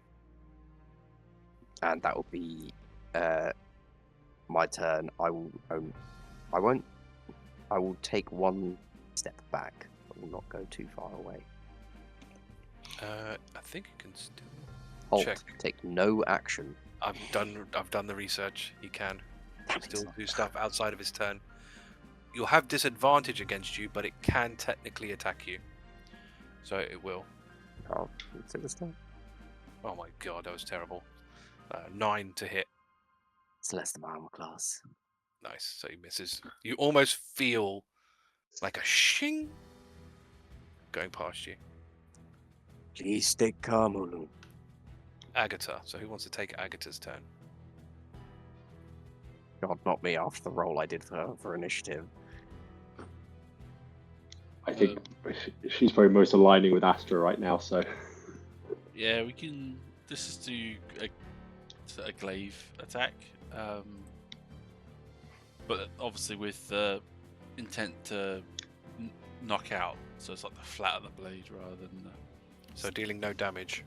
And that will be my turn. I will take one step back, but will not go too far away. I think you can still. Halt. Check. Take no action. I've done the research. He can Damn it. still do stuff outside of his turn. You'll have disadvantage against you, but it can technically attack you. So it will. Oh, let's take this time. Oh my god, that was terrible. 9 to hit. It's less than my armor class. Nice. So he misses. You almost feel like a shing going past you. Please stay calm, Olu. Agata. So who wants to take Agata's turn? God, not me after the roll I did for initiative. I think she's probably most aligning with Astra right now, so. yeah, we can. This is to a glaive attack, but obviously with intent to knock out. So it's like the flat of the blade rather than. So dealing no damage.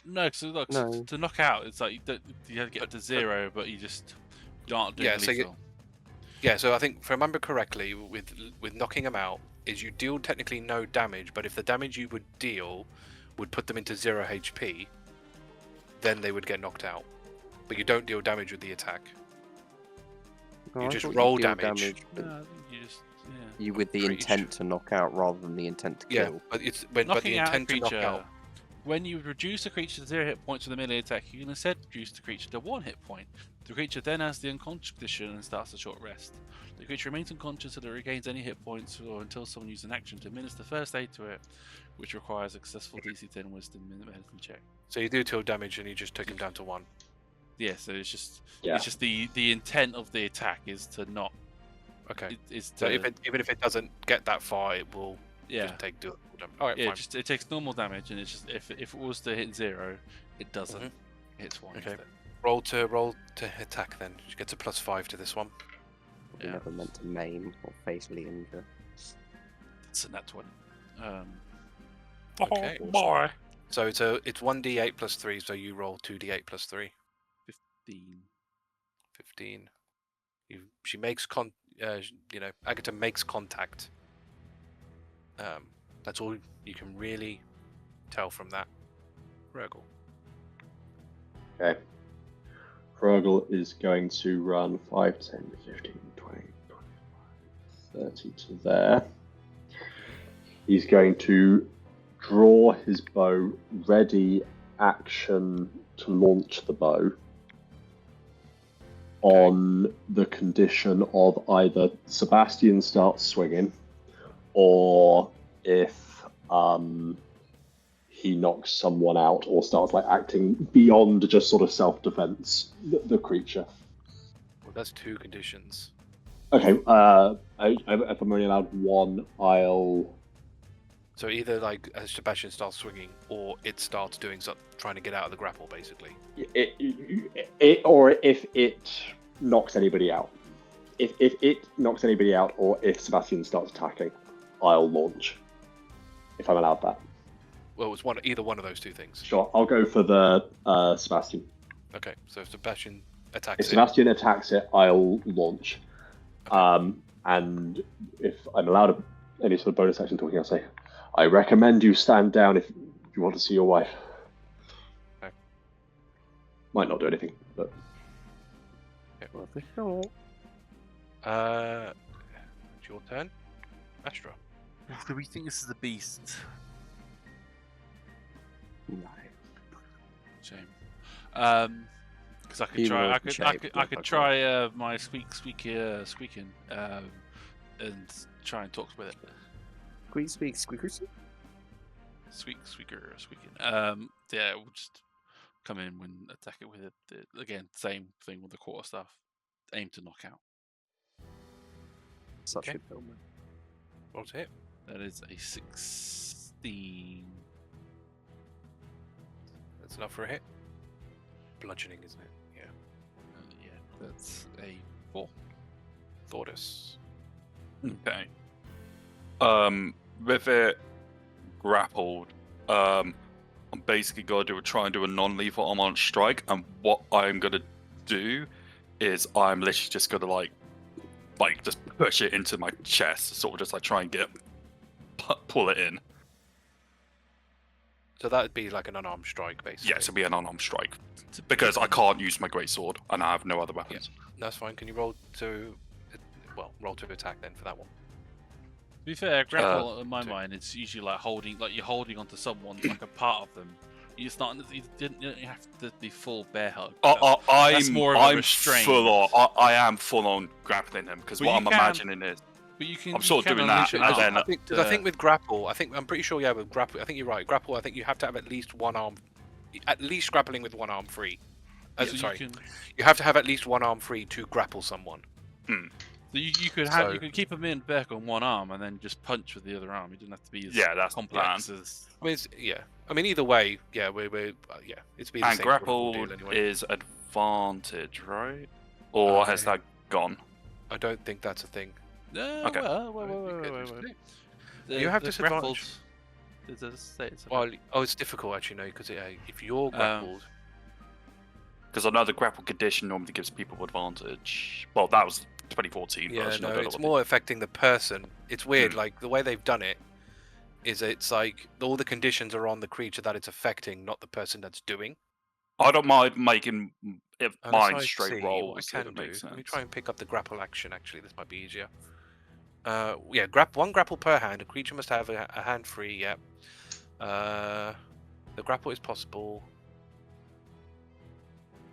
No, so look, No. to knock out, it's like you have to get up to 0, but you aren't doing Yeah, so lethal. Yeah, so I think if I remember correctly, with knocking them out, is you deal technically no damage, but if the damage you would deal would put them into 0 HP, then they would get knocked out. But you don't deal damage with the attack. Oh, You I just thought roll deal damage. but No, I think you just you with the for each. intent to knock out rather than the intent to Yeah, kill. but it's but the knocking out a intent to knock creature. out. When you reduce a creature to 0 hit points with a melee attack, you can instead reduce the creature to 1 hit point. The creature then has the unconscious condition and starts a short rest. The creature remains unconscious until it regains any hit points or until someone uses an action to administer first aid to it, which requires a successful DC 10 Wisdom medicine check. So you do deal damage and you just took him down to 1. Yeah, so it's just Yeah. the intent of the attack is to not. Okay. Is to So even if it doesn't get that far, it will yeah just take damage. Alright, yeah fine. just it takes normal damage and it's just if it was to hit 0, it doesn't. Mhm. It hits 1 Okay. instead. Roll to attack then. You get a +5 to this one. Probably never meant to maim or fatally injure. It's a nat 20. Okay. Boy. So it's 1d8 plus 3, so you roll 2d8 plus 3. 15. 15. She makes Agata makes contact. That's all you can really tell from that. Hrugguhl. Okay. Hrugguhl is going to run 5, 10, 15, 20, 25, 30 to there. He's going to draw his bow, ready action to launch the bow on the condition of either Sebastian starts swinging or if he knocks someone out or starts acting beyond just sort of self-defense, the creature. Well, that's 2 conditions. Okay, if I'm only allowed one, I'll... So either as Sebastian starts swinging, or it starts doing something, trying to get out of the grapple, basically. Or if it knocks anybody out. If it knocks anybody out, or if Sebastian starts attacking, I'll launch. If I'm allowed that. Well, it's either one of those 2 things. Sure, I'll go for the Sebastian. Okay, so if Sebastian attacks If Sebastian attacks it, I'll launch. Okay. And if I'm allowed any sort of bonus action talking, I'll say, I recommend you stand down if you want to see your wife. Okay. Might not do anything, but... Well, for sure. It's your turn. Astra. Do we think this is the beast? No. Shame. Because I could Even try. though I it's could. shaped I could. I like could a try my squeaking, and try and talk with it. Squeaker. Squeaking. Yeah, we'll just come in and attack it with it. Again, same thing with the quarter stuff. Aim to knock out. Such Okay. a film. Roll to hit. That is a 16. That's enough for a hit. Bludgeoning, isn't it? Yeah. Yeah, that's a 4. Thordas. Okay. With it grappled, I'm basically gonna try and do a non-lethal unarmed strike, and what I'm gonna do is I'm literally just gonna just push it into my chest, sort of just try and pull it in. So that would be like an unarmed strike, basically. Yes, it'll be an unarmed strike because I can't use my greatsword and I have no other weapons. That's fine. Can you roll to attack then for that one? To be fair, grapple in my mind, it's usually you're holding onto someone, like a part of them. You didn't have to be full bear hug. That's more of a restraint. I am full on grappling him because what I'm imagining is I'm sort of doing that, and then I think with grapple, I'm pretty sure with grapple, I think you're right. Grapple, I think you have to have at least one arm, at least grappling with one arm free. You have to have at least one arm free to grapple someone. So you could keep him in back on one arm and then just punch with the other arm. It doesn't have to be as complex as. I mean, either way, it's been the and same grapple sort of deal anyway. is advantage, right? Or has that gone? I don't think that's a thing. No, Okay. wait. You have disadvantage. It's It's difficult actually, no, because if you're grappled, Because I know the grapple condition normally gives people advantage. Well, that was 2014 version. I don't know it's what more affecting the person. It's weird, Hmm. like the way they've done it is it's like all the conditions are on the creature that it's affecting, not the person that's doing. I don't mind making it Unless mine I see straight what rolls. I If can it do. makes sense. Let me try and pick up the grapple action. Actually, this might be easier. One grapple per hand. A creature must have a hand free. Yeah. The grapple is possible.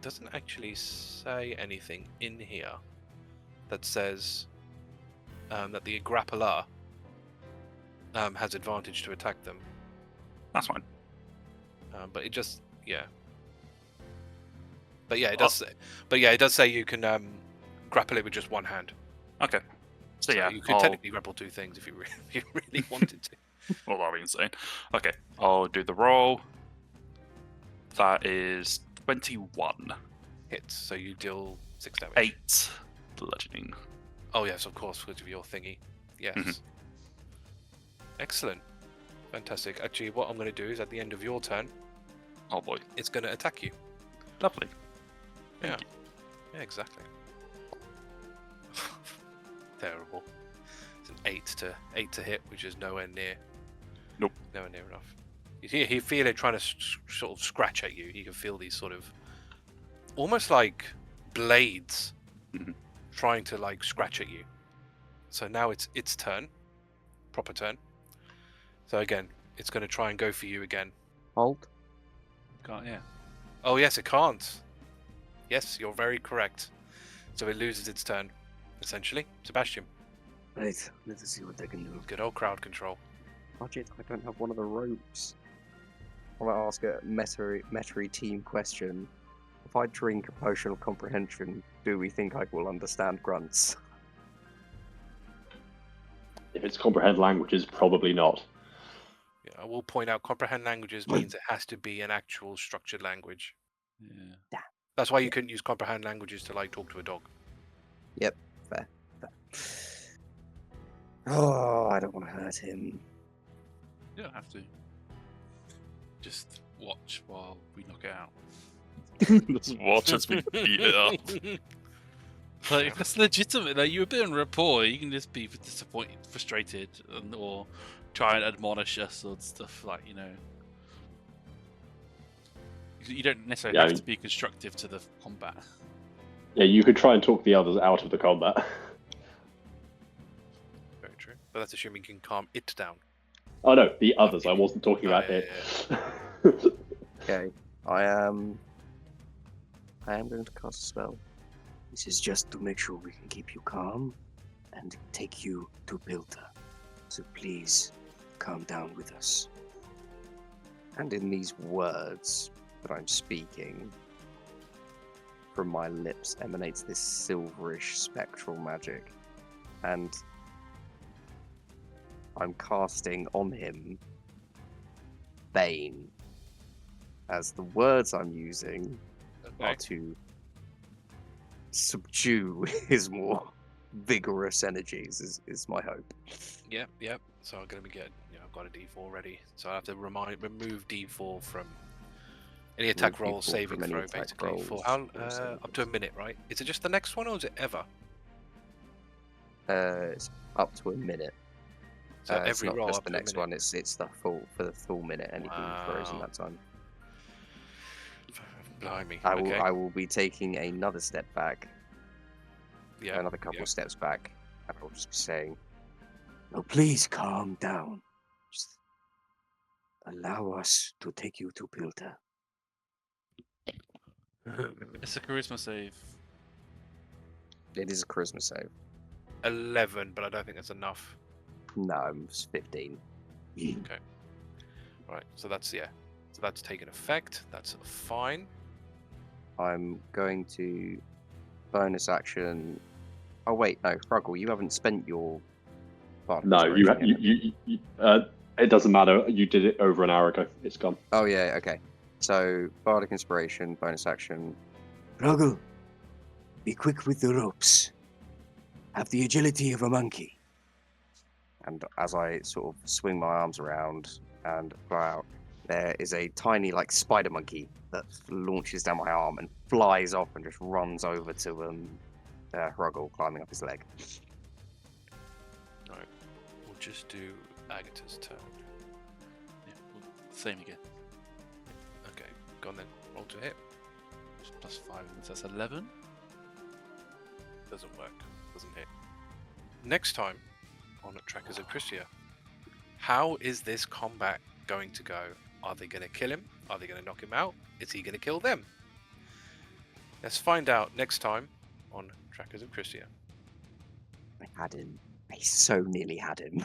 Doesn't actually say anything in here that says that the grappler has advantage to attack them. That's fine. But it just But yeah, it does. It does say you can grapple it with just one hand. Okay. So yeah, you could technically grapple two things if you really wanted to. Well, that'd be insane. Okay, I'll do the roll. That is 21. Hits, so you deal 6 damage. 8 bludgeoning. Oh yes, of course, with your thingy. Yes. Mhm. Excellent. Fantastic. Actually, what I'm going to do is at the end of your turn, Oh boy, it's going to attack you. lovely. Yeah. Thank you. Yeah, exactly. Terrible. It's an 8 to hit, which is nowhere near. Nope. Nowhere near enough. You feel it trying to sort of scratch at you. You can feel these sort of almost like blades Mhm. trying to like scratch at you. So now it's its turn, proper turn. So again, it's going to try and go for you again. Hold. Can't, yeah. Oh yes, it can't. Yes, you're very correct. So it loses its turn, essentially. Sebastian, Right, let's see what I can do. good old crowd control. Budget, I don't have one of the ropes. I want to ask a meta team question. If I drink a potion of comprehension, do we think I will understand grunts? If it's comprehend languages, probably not. Yeah, I will point out comprehend languages means it has to be an actual structured language. Yeah. That's why you couldn't use comprehend languages to like talk to a dog. Yep, fair. Oh, I don't want to hurt him. You don't have to. Just watch while we knock it out. Just watch as we beat it up. Like, that's legitimate. Like, you're a bit on rapport. You can just be disappointed, frustrated, or try and admonish us or stuff like, you know. You don't necessarily have to be constructive to the combat. Yeah, you could try and talk the others out of the combat. Very true. But that's assuming you can calm it down. Oh no, the others. I wasn't talking about yeah, it. Okay, I am going to cast a spell. This is just to make sure we can keep you calm and take you to Pilta. So please, calm down with us. And in these words that I'm speaking, from my lips emanates this silverish spectral magic. And I'm casting on him Bane. As the words I'm using are Okay. to subdue his more vigorous energies, is my hope. Yep. So I'm going to be good. Yeah, I've got a D4 ready. So I have to remove D4 from any attack roll, D4 saving from any throw, attack basically. For rolls how or saving up to a minute, right? Is it just the next one, or is it ever? It's up to a minute. So It's every not roll just up the to a next minute. one. It's the full minute. Anything he throws in Wow. that time. Blimey. I will Okay. I will be taking another step back, Yeah. another couple of steps back, and I'll just be saying, Now please calm down. Just allow us to take you to Pilta. It's a charisma save. it is a charisma save. 11, but I don't think that's enough. No, it's 15. Right. So that's So that's taken effect. That's fine. I'm going to bonus action. Oh wait, no, Hrugguhl, you haven't spent your. Bardic No, Inspiration yet. it doesn't matter. You did it over an hour ago. It's gone. Oh yeah, okay. So Bardic Inspiration, bonus action. Hrugguhl, be quick with the ropes. Have the agility of a monkey. And as I sort of swing my arms around and fly out, there is a tiny, like, spider monkey that launches down my arm and flies off and just runs over to Hrugguhl, climbing up his leg. Right. We'll just do Agata's turn. Yeah, same again. Okay. Go on then. Roll to hit. Plus 5, so that's 11. Doesn't work. Doesn't hit. Next time on Tracas of Crisia, how is this combat going to go? Are they going to kill him? Are they going to knock him out? Is he going to kill them? Let's find out next time on Tracas of Crisia. I had him. I so nearly had him.